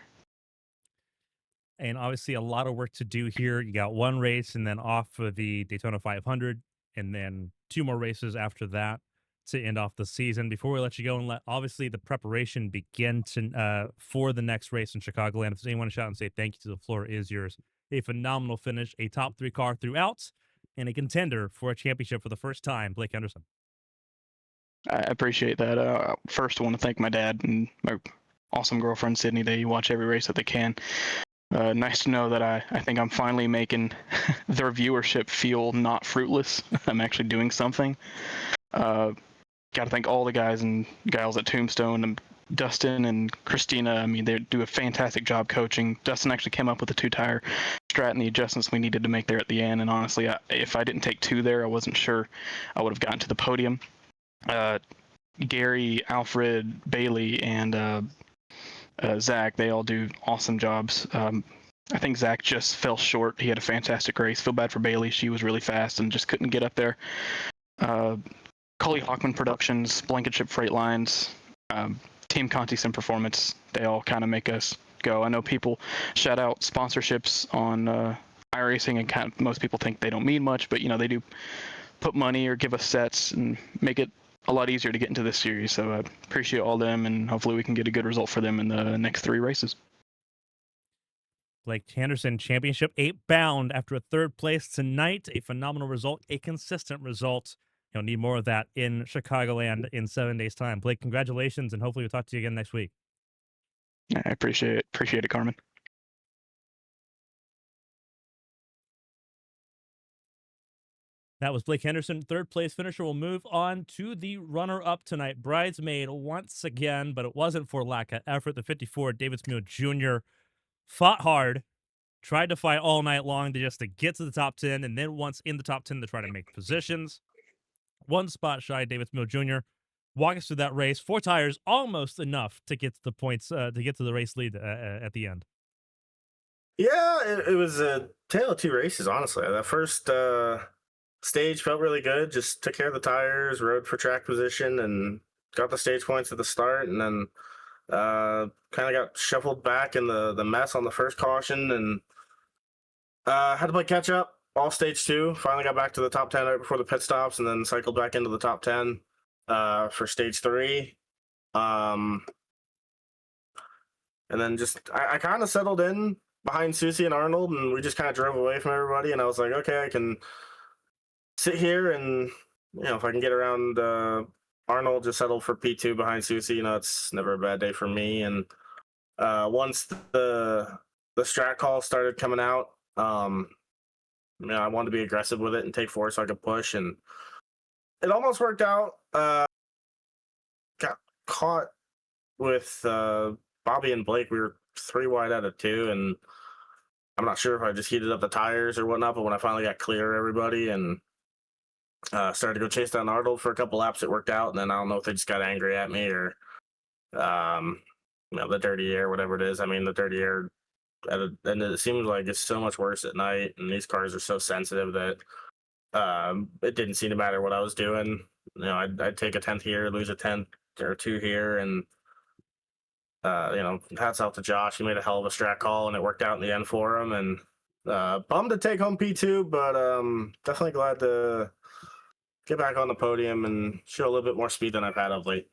And obviously a lot of work to do here. You got 1 race and then off for the Daytona 500, and then 2 more races after that to end off the season. Before we let you go and let obviously the preparation begin for the next race in Chicagoland, if anyone want to shout and say thank you, to the floor is yours. A phenomenal finish, a top 3 car throughout, and a contender for a championship for the first time, Blake Henderson. I appreciate that. First, I want to thank my dad and my awesome girlfriend, Sydney. They watch every race that they can. Nice to know that I think I'm finally making their viewership feel not fruitless. I'm actually doing something. Got to thank all the guys and gals at Tombstone, and Dustin and Christina. I mean, they do a fantastic job coaching. Dustin actually came up with the 2-tire strat and the adjustments we needed to make there at the end. And honestly, if I didn't take 2 there, I wasn't sure I would have gotten to the podium. Gary, Alfred, Bailey, and Zach, they all do awesome jobs. I think Zach just fell short. He had a fantastic race. Feel bad for Bailey. She was really fast and just couldn't get up there. Cully Hockman Productions, Blankenship Freight Lines, Team Conti Sim Performance, they all kind of make us go. I know people shout out sponsorships on iRacing, and most people think they don't mean much, but they do put money or give us sets and make it a lot easier to get into this series. So I appreciate all them, and hopefully we can get a good result for them in the next 3 races. Blake Henderson, Championship 8 bound after a 3rd place tonight. A phenomenal result, a consistent result. You'll need more of that in Chicagoland in 7 days' time. Blake, congratulations, and hopefully we'll talk to you again next week. I appreciate it. Appreciate it, Carmen. That was Blake Henderson, 3rd place finisher. We'll move on to the runner-up tonight. Bridesmaid once again, but it wasn't for lack of effort. The 54, David Smith Jr., fought hard, tried to fight all night long to get to the top 10, and then once in the top 10 to try to make positions. 1 spot shy, David Smith Jr. Walk us through that race. 4 tires, almost enough to get to the points, to get to the race lead at the end. Yeah, it was a tale of 2 races, honestly. That first stage felt really good. Just took care of the tires, rode for track position, and got the stage points at the start, and then kind of got shuffled back in the mess on the first caution, and had to play catch up all stage 2. Finally got back to the top 10 right before the pit stops, and then cycled back into the top 10 for stage 3. And then I kind of settled in behind Susie and Arnold, and we just kind of drove away from everybody, and I was like, okay, I can sit here, and if I can get around Arnold, just settle for P2 behind Susie. It's never a bad day for me. And once the strat call started coming out, I wanted to be aggressive with it and take 4 so I could push, and it almost worked out. Got caught with Bobby and Blake. We were 3 wide out of 2, and I'm not sure if I just heated up the tires or whatnot, but when I finally got clear of everybody and started to go chase down Arnold for a couple laps, it worked out. And then I don't know if they just got angry at me or, the dirty air, whatever it is. I mean, the dirty air, and it seems like it's so much worse at night, and these cars are so sensitive that it didn't seem to matter what I was doing. I'd take a 10th here, lose a 10th or 2 here, and hats off to Josh. He made a hell of a strat call, and it worked out in the end for him. And bummed to take home P2, but definitely glad to get back on the podium and show a little bit more speed than I've had of late.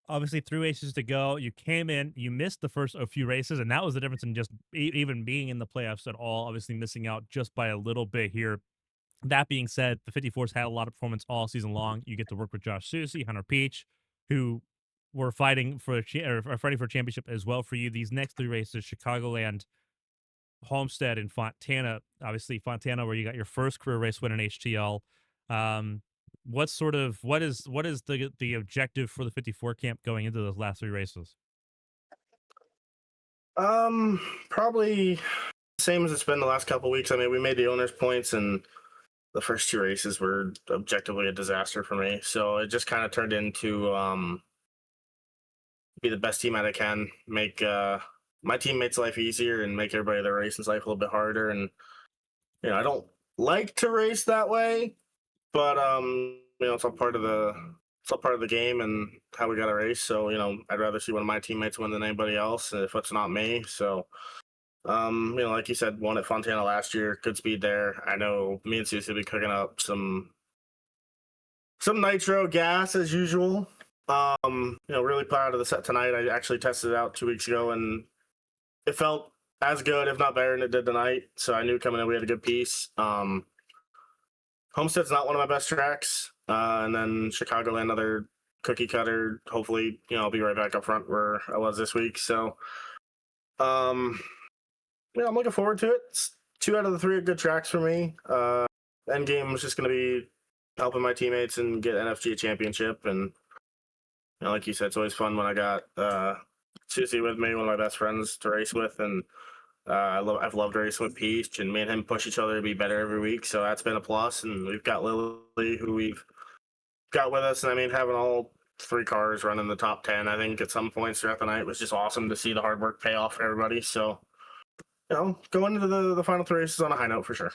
Obviously, 3 races to go. You came in, you missed the first few races, and that was the difference in just even being in the playoffs at all. Obviously, missing out just by a little bit here. That being said, the 54s had a lot of performance all season long. You get to work with Josh Susie, Hunter Peach, who were fighting for a championship as well for you. These next 3 races, Chicagoland, Homestead, and Fontana. Obviously, Fontana, where you got your first career race win in HTL. What is the objective for the 54 camp going into those last 3 races? Probably same as it's been the last couple weeks. I mean, we made the owners points, and the first 2 races were objectively a disaster for me. So it just kind of turned into be the best team that I can, make my teammates' life easier, and make everybody that races life a little bit harder. And I don't like to race that way, but it's all part of the game and how we got to race. So I'd rather see one of my teammates win than anybody else if it's not me. So like you said, won at Fontana last year, good speed there. I know me and Susie will be cooking up some nitro gas as usual. Really proud of the set tonight. I actually tested it out 2 weeks ago, and it felt as good, if not better, than it did tonight. So I knew coming in we had a good piece. Homestead's not one of my best tracks. And then Chicagoland, another cookie cutter. Hopefully, I'll be right back up front where I was this week. So, I'm looking forward to it. It's 2 out of the 3 are good tracks for me. End game is just going to be helping my teammates and get NFG a championship. And like you said, it's always fun when I got Susie with me, one of my best friends to race with, and I've loved racing with Peach, and me and him push each other to be better every week. So that's been a plus. And we've got Lily, who we've got with us. And I mean, having all 3 cars run in the top 10, I think at some points throughout the night was just awesome to see the hard work pay off for everybody. So, going into the final 3 races on a high note for sure.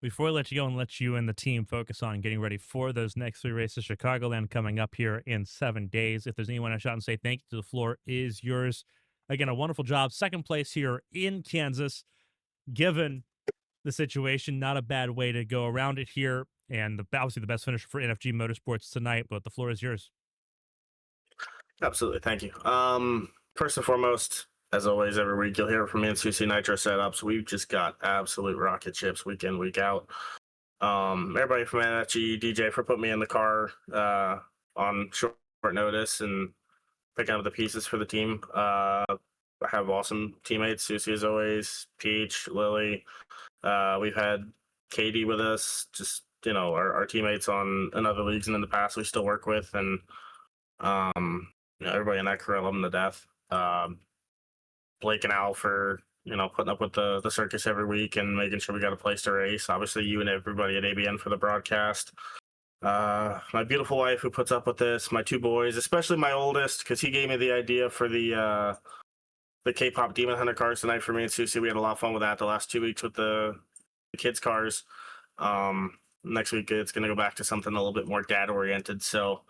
Before I let you go and let you and the team focus on getting ready for those next 3 races, Chicagoland coming up here in 7 days. If there's anyone I shout and say thank you, the floor is yours. Again, a wonderful job. Second place here in Kansas, given the situation. Not a bad way to go around it here. And obviously the best finisher for NFG Motorsports tonight, but the floor is yours. Absolutely. Thank you. First and foremost, as always, every week you'll hear from me and Susie Nitro Setups. We've just got absolute rocket ships week in, week out. Everybody from NFG, DJ for putting me in the car on short notice and picking up the pieces for the team. I have awesome teammates, Susie as always, Peach, Lily. We've had Katie with us, just, our teammates in other leagues and in the past we still work with. And everybody in that crew, I love them to death. Blake and Al for putting up with the circus every week and making sure we got a place to race. Obviously, you and everybody at ABN for the broadcast. My beautiful wife who puts up with this. My 2 boys, especially my oldest, because he gave me the idea for the K-pop Demon Hunter cars tonight for me and Susie. We had a lot of fun with that the last 2 weeks with the kids' cars. Next week it's going to go back to something a little bit more dad oriented. So,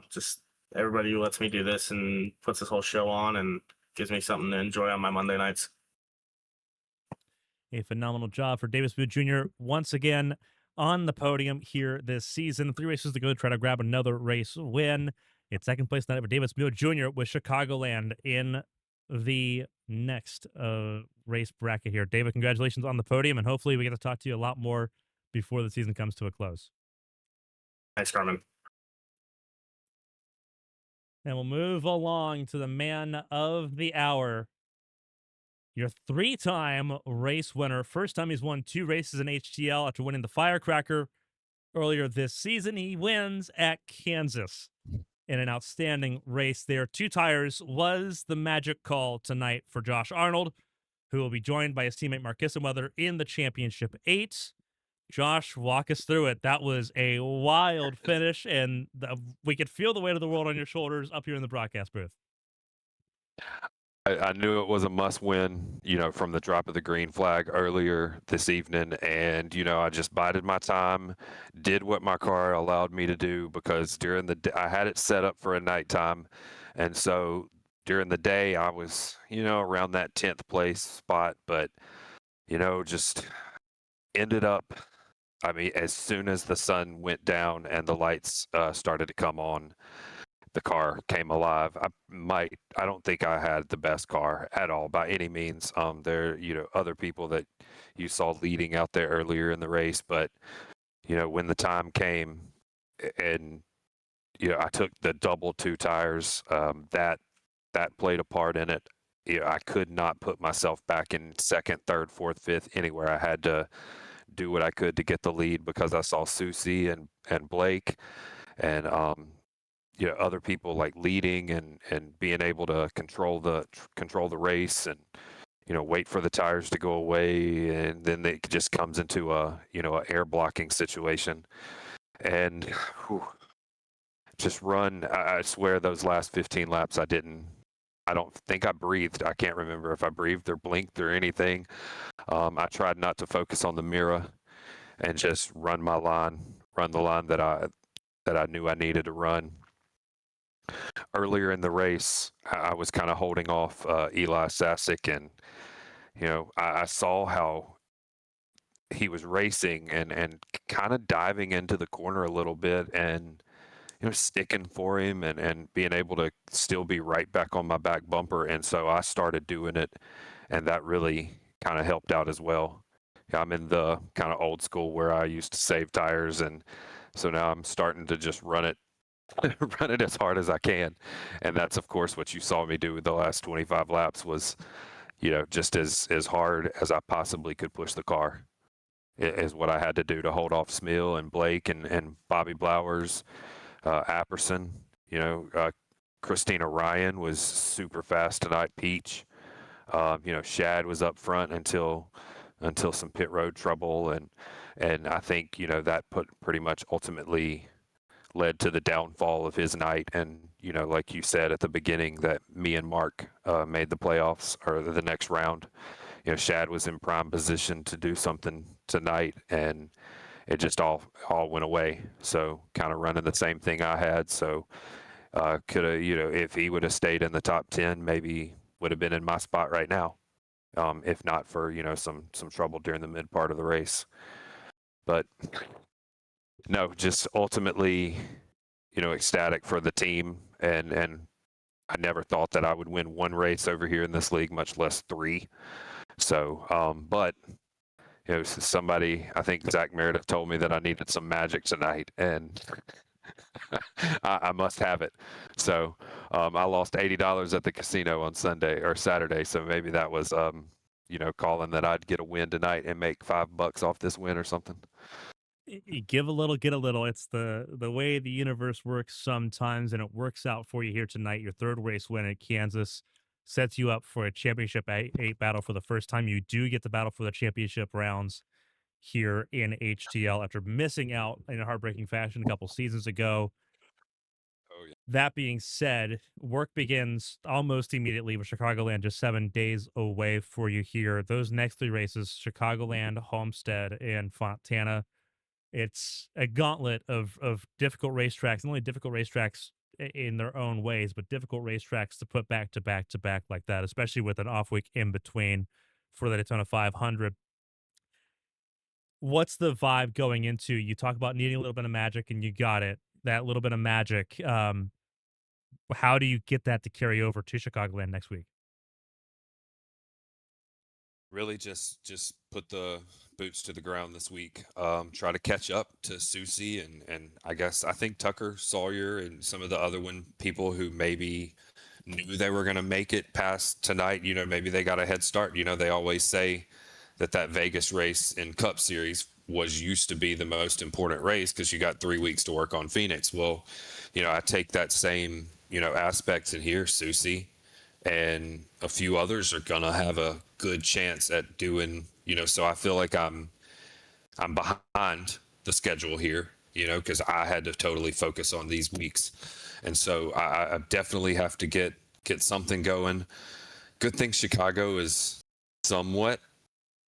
just everybody who lets me do this and puts this whole show on and gives me something to enjoy on my Monday nights. A phenomenal job for Davis Booth Jr. once again on the podium here this season. 3 races to go to try to grab another race win. It's second place tonight for Davis Booth Jr. with Chicagoland in the next race bracket here. David, congratulations on the podium, and hopefully we get to talk to you a lot more before the season comes to a close. Thanks, Carmen. And we'll move along to the man of the hour, your 3-time race winner. First time he's won 2 races in HTL after winning the Firecracker earlier this season. He wins at Kansas in an outstanding race there. 2 tires was the magic call tonight for Josh Arnold, who will be joined by his teammate Mark Kissenweather in the Championship 8. Josh, walk us through it. That was a wild finish, and we could feel the weight of the world on your shoulders up here in the broadcast booth. I knew it was a must-win, from the drop of the green flag earlier this evening, and I just bided my time, did what my car allowed me to do, because during the day I had it set up for a nighttime, and so during the day I was around that 10th place spot, but just ended up. I mean, as soon as the sun went down and the lights started to come on, the car came alive. I don't think I had the best car at all by any means. There, other people that you saw leading out there earlier in the race, but when the time came and I took the double 2 tires, that played a part in it. I could not put myself back in 2nd, 3rd, 4th, 5th, anywhere. I had to do what I could to get the lead because I saw Susie and Blake and other people like leading and being able to control the race and wait for the tires to go away, and then it just comes into a air blocking situation, and just run. I swear those last 15 laps I don't think I breathed. I can't remember if I breathed or blinked or anything. I tried not to focus on the mirror and just run the line that I knew I needed to run. Earlier in the race, I was kind of holding off Eli Sasek, and I saw how he was racing and kind of diving into the corner a little bit and sticking for him and being able to still be right back on my back bumper. And so I started doing it, and that really kind of helped out as well. I'm in the kind of old school where I used to save tires, and so now I'm starting to just run it as hard as I can. And that's of course what you saw me do with the last 25 laps was, just as hard as I possibly could push the car is what I had to do to hold off Smill and Blake and Bobby Blowers, Apperson, Christina Ryan was super fast tonight. Peach, Shad was up front until some pit road trouble, and I think that pretty much ultimately led to the downfall of his night. And like you said at the beginning, that me and Mark made the playoffs or the next round. Shad was in prime position to do something tonight, and it just all went away. So kind of running the same thing I had. So could have, if he would have stayed in the top 10, maybe would have been in my spot right now. If not for some trouble during the mid part of the race. But no, just ultimately, ecstatic for the team, and I never thought that I would win one race over here in this league, much less 3. So, but somebody, I think Zach Meredith told me that I needed some magic tonight, and I must have it. So I lost $80 at the casino on Sunday or Saturday. So maybe that was, calling that I'd get a win tonight and make $5 off this win or something. You give a little, get a little. It's the way the universe works sometimes, and it works out for you here tonight. Your third race win at Kansas sets you up for a championship eight battle for the first time. You do get the battle for the championship rounds here in HTL after missing out in a heartbreaking fashion a couple seasons ago. Oh, yeah. That being said, work begins almost immediately with Chicagoland just 7 days away for you here. Those next 3 races, Chicagoland, Homestead, and Fontana. It's a gauntlet of difficult racetracks, not only difficult racetracks in their own ways, but difficult racetracks to put back to back to back like that, especially with an off week in between for the Daytona 500. What's the vibe going into? You talk about needing a little bit of magic, and you got it. That little bit of magic. How do you get that to carry over to Chicagoland next week? Really just put the boots to the ground this week. Try to catch up to Susie and I think Tucker Sawyer and some of the other people who maybe knew they were going to make it past tonight. Maybe they got a head start. They always say that Vegas race in Cup Series used to be the most important race because you got 3 weeks to work on Phoenix. Well, I take that same aspects in here. Susie and a few others are gonna have a good chance at doing, so I feel like I'm behind the schedule here, because I had to totally focus on these weeks. And so I definitely have to get something going. Good thing Chicago is somewhat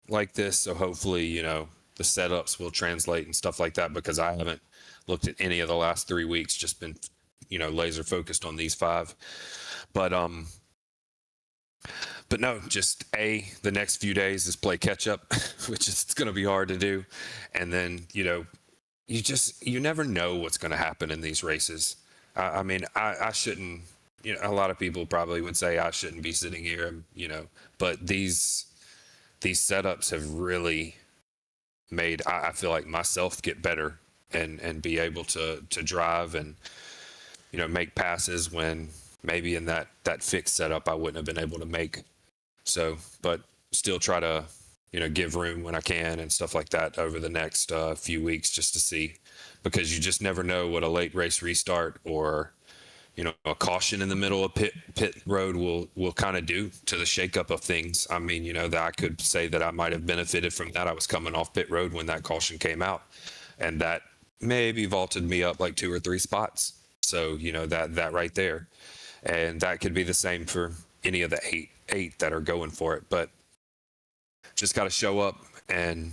like this, so hopefully, the setups will translate and stuff like that, because I haven't looked at any of the last 3 weeks, just been, laser focused on these 5. But no, just the next few days is play catch up, which is going to be hard to do. And then, you never know what's going to happen in these races. I shouldn't, a lot of people probably would say I shouldn't be sitting here, but these setups have really made, I feel like, myself get better and be able to drive and, make passes when maybe in that fixed setup I wouldn't have been able to make. So, but still try to, give room when I can and stuff like that over the next few weeks just to see, because you just never know what a late race restart or, a caution in the middle of pit road will kind of do to the shakeup of things. I mean, that I could say that I might have benefited from that. I was coming off pit road when that caution came out, and that maybe vaulted me up like 2 or 3 spots. So, that right there. And that could be the same for any of the eight that are going for it. But just got to show up and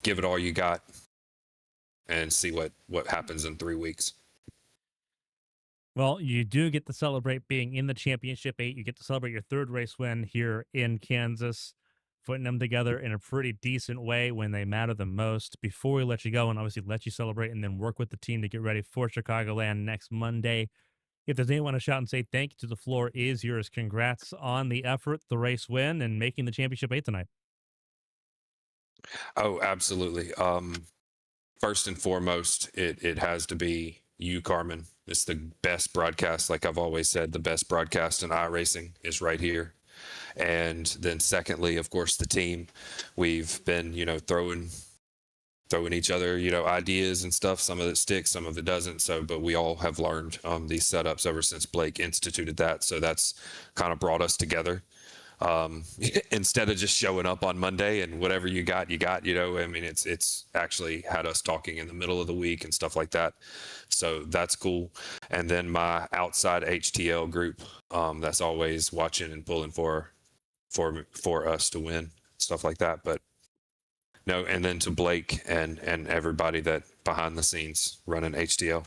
give it all you got and see what happens in 3 weeks. Well, you do get to celebrate being in the championship 8. You get to celebrate your third race win here in Kansas, putting them together in a pretty decent way when they matter the most. Before we let you go, and obviously let you celebrate and then work with the team to get ready for Chicagoland next Monday, if there's anyone to shout and say thank you to, the floor is yours. Congrats on the effort, the race win, and making the championship 8 tonight. Oh, absolutely. First and foremost, it has to be you, Carmen. It's the best broadcast. Like I've always said, the best broadcast in iRacing is right here. And then secondly, of course, the team. We've been, throwing throwing each other, ideas and stuff. Some of it sticks, some of it doesn't. So, but we all have learned these setups ever since Blake instituted that. So that's kind of brought us together. Instead of just showing up on Monday and whatever you got, I mean, it's actually had us talking in the middle of the week and stuff like that. So that's cool. And then my outside HTL group, that's always watching and pulling for us to win, stuff like that. But no, and then to Blake and everybody that behind the scenes running HTL.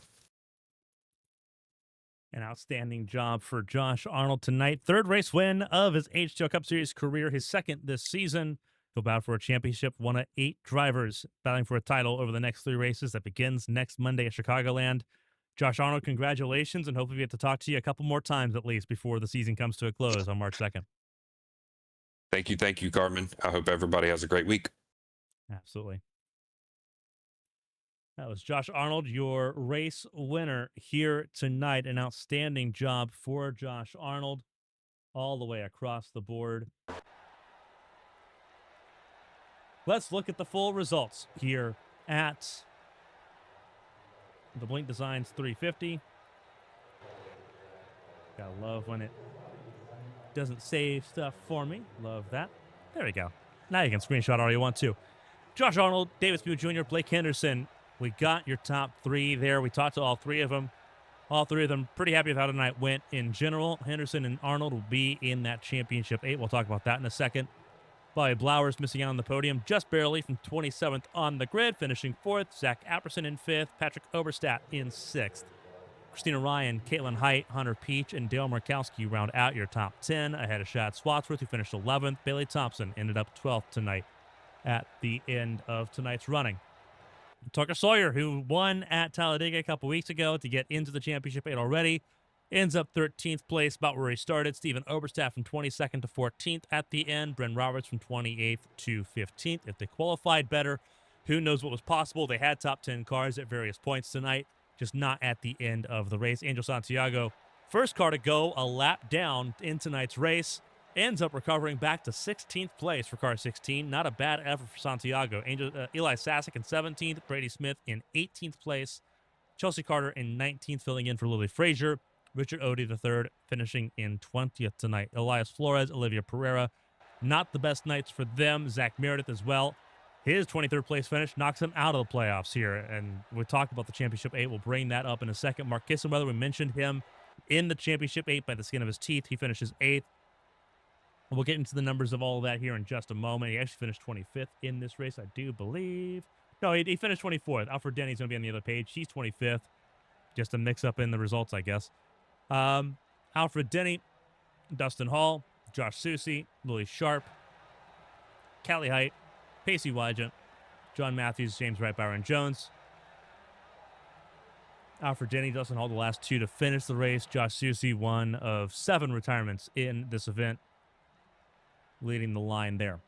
An outstanding job for Josh Arnold tonight. Third race win of his HTL Cup Series career, his second this season. He'll battle for a championship, one of 8 drivers battling for a title over the next 3 races that begins next Monday at Chicagoland. Josh Arnold, congratulations, and hopefully we get to talk to you a couple more times at least before the season comes to a close on March 2nd. Thank you, Carmen. I hope everybody has a great week. Absolutely. That was Josh Arnold, your race winner here tonight. An outstanding job for Josh Arnold all the way across the board. Let's look at the full results here at the Blink Designs 350. Gotta love when it doesn't save stuff for me. Love that. There we go. Now you can screenshot all you want to. Josh Arnold, David Spew Jr., Blake Henderson. We got your top 3 there. We talked to all 3 of them. All 3 of them pretty happy with how tonight went in general. Henderson and Arnold will be in that championship 8. We'll talk about that in a second. Bobby Blowers missing out on the podium just barely from 27th on the grid, finishing 4th. Zach Apperson in 5th. Patrick Oberstadt in 6th. Christina Ryan, Caitlin Height, Hunter Peach, and Dale Markowski round out your top 10 ahead of Shad Swatsworth, who finished 11th. Bailey Thompson ended up 12th tonight at the end of tonight's running. Tucker Sawyer, who won at Talladega a couple weeks ago to get into the championship 8 already, ends up 13th place, about where he started. Stephen Oberstadt from 22nd to 14th at the end. Bren Roberts from 28th to 15th. If they qualified better, who knows what was possible. They had top 10 cars at various points tonight, just not at the end of the race. Angel Santiago, first car to go a lap down in tonight's race, ends up recovering back to 16th place for car 16. Not a bad effort for Santiago. Eli Sasek in 17th, Brady Smith in 18th place, Chelsea Carter in 19th, filling in for Lily Frazier, Richard Odie III finishing in 20th tonight. Elias Flores, Olivia Pereira, not the best nights for them. Zach Meredith as well. His 23rd place finish knocks him out of the playoffs here, and we talked about the Championship 8. We'll bring that up in a second. Mark Kissenweather, we mentioned him in the Championship 8 by the skin of his teeth. He finishes 8th. We'll get into the numbers of all of that here in just a moment. He actually finished 25th in this race, I do believe. No, he finished 24th. Alfred Denny's going to be on the other page. He's 25th. Just a mix-up in the results, I guess. Alfred Denny, Dustin Hall, Josh Susie, Lily Sharp, Callie Height, Pacey Wygant, John Matthews, James Wright, Byron Jones. Alfred Denny, Dustin Hall, the last 2 to finish the race. Josh Susie, one of 7 retirements in this event, leading the line there.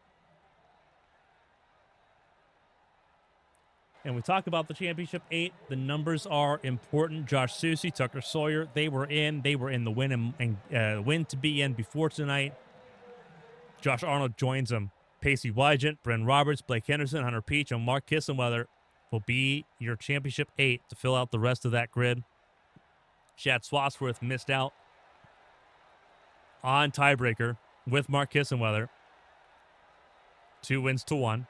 And we talk about the Championship 8. The numbers are important. Josh Susie, Tucker Sawyer, they were in the win and win to be in before tonight. Josh Arnold joins them. Pacey Wygant, Bren Roberts, Blake Henderson, Hunter Peach, and Mark Kissenweather will be your Championship 8 to fill out the rest of that grid. Shad Swatsworth missed out on tiebreaker with Mark Kissenweather. 2 wins to 1.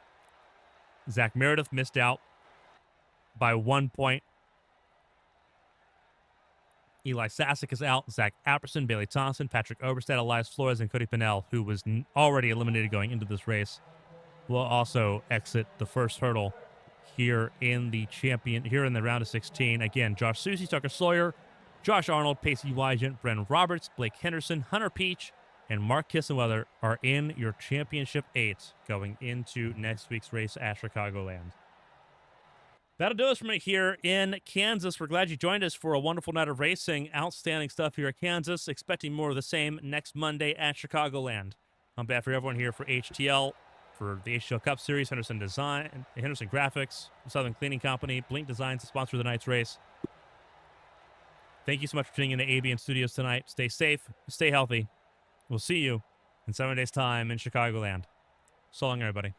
Zach Meredith missed out by 1 point. Eli Sasek is out. Zach Apperson, Bailey Thompson, Patrick Oberstadt, Elias Flores, and Cody Pinnell, who was already eliminated going into this race, will also exit the first hurdle here in the round of 16. Again, Josh Susie, Tucker Sawyer, Josh Arnold, Pacey Wygant, Bren Roberts, Blake Henderson, Hunter Peach, and Mark Kissenweather are in your Championship 8 going into next week's race at Chicagoland. That'll do us for me here in Kansas. We're glad you joined us for a wonderful night of racing. Outstanding stuff here at Kansas. Expecting more of the same next Monday at Chicagoland. On behalf of everyone here for HTL, for the HTL Cup Series, Henderson Design, Henderson Graphics, Southern Cleaning Company, Blink Designs, the sponsor of the night's race. Thank you so much for tuning in to ABN Studios tonight. Stay safe, stay healthy. We'll see you in 7 days' time in Chicagoland. So long, everybody.